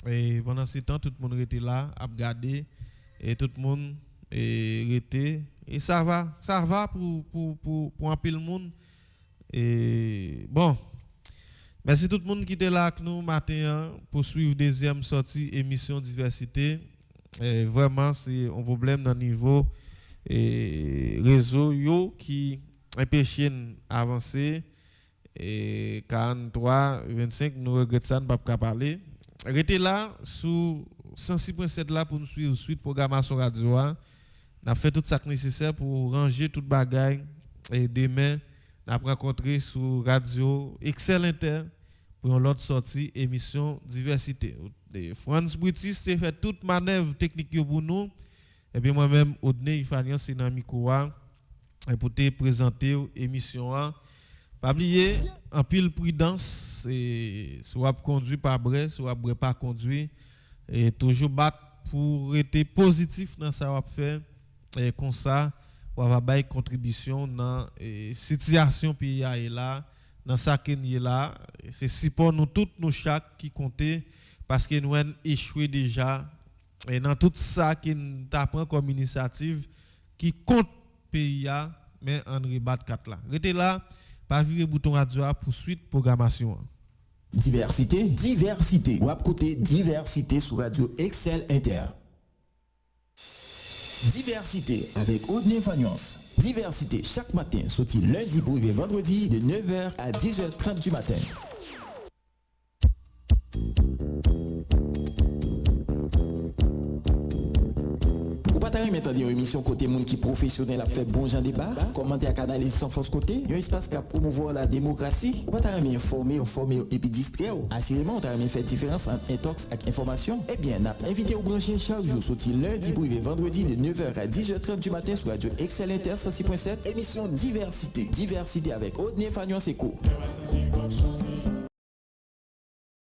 Et pendant ce temps, tout le monde était là, à regarder, et tout le monde était. Et ça va pour un peu le monde. Et bon, merci tout le monde qui était là avec nous matin pour suivre deuxième sortie émission diversité. Et vraiment, c'est un problème dans le niveau réseau qui empêche d'avancer. Et 43, 25, nous regrettons ça, nous ne pouvons pas parler. Restez là, sous 106.7 là pour nous suivre suite programmation radio. On a fait tout ça nécessaire pour ranger toute bagaille et demain on a rencontré sur radio Excel Inter pour une autre sortie émission diversité. France Britis c'est fait toute manœuvre technique pour nous et puis moi-même Odney Ifanian c'est dans micro pour te présenter émission. Pas oublier en pile prudence et soit conduit par bras soit pas conduit et toujours battre pour être positif dans ça va faire. Et comme ça, on va avoir une contribution dans la situation pays là, dans ça qui est là. C'est pour nous tous, nous chaque qui comptait, parce que nous avons échoué déjà. Et dans tout ça qui nous apprend comme initiative, qui compte pays, mais en rebat 4 là. Restez là, pas virer bouton radio pour suite programmation. Diversité. Ou à côté diversité sur Radio Excel Inter. Diversité avec Odney Fagnuance. Diversité chaque matin, sorti lundi pour arriver vendredi de 9h à 10h30 du matin. Ou pas t'arrêter maintenant une émission côté monde qui professionnel a fait bon genre débat, commenter à canaliser sans force côté, un espace qui a promouvoir la démocratie. Ou pas t'arrêter informer et puis distraire. Assurément, on t'arrêter faire différence entre intox et information. Eh bien, n'a pas invité au brancher chaque jour sorti lundi pour arriver vendredi de 9h à 10h30 du matin sur Radio Excel Inter 106.7, émission Diversité. Diversité avec Odney Fagnuance Seco.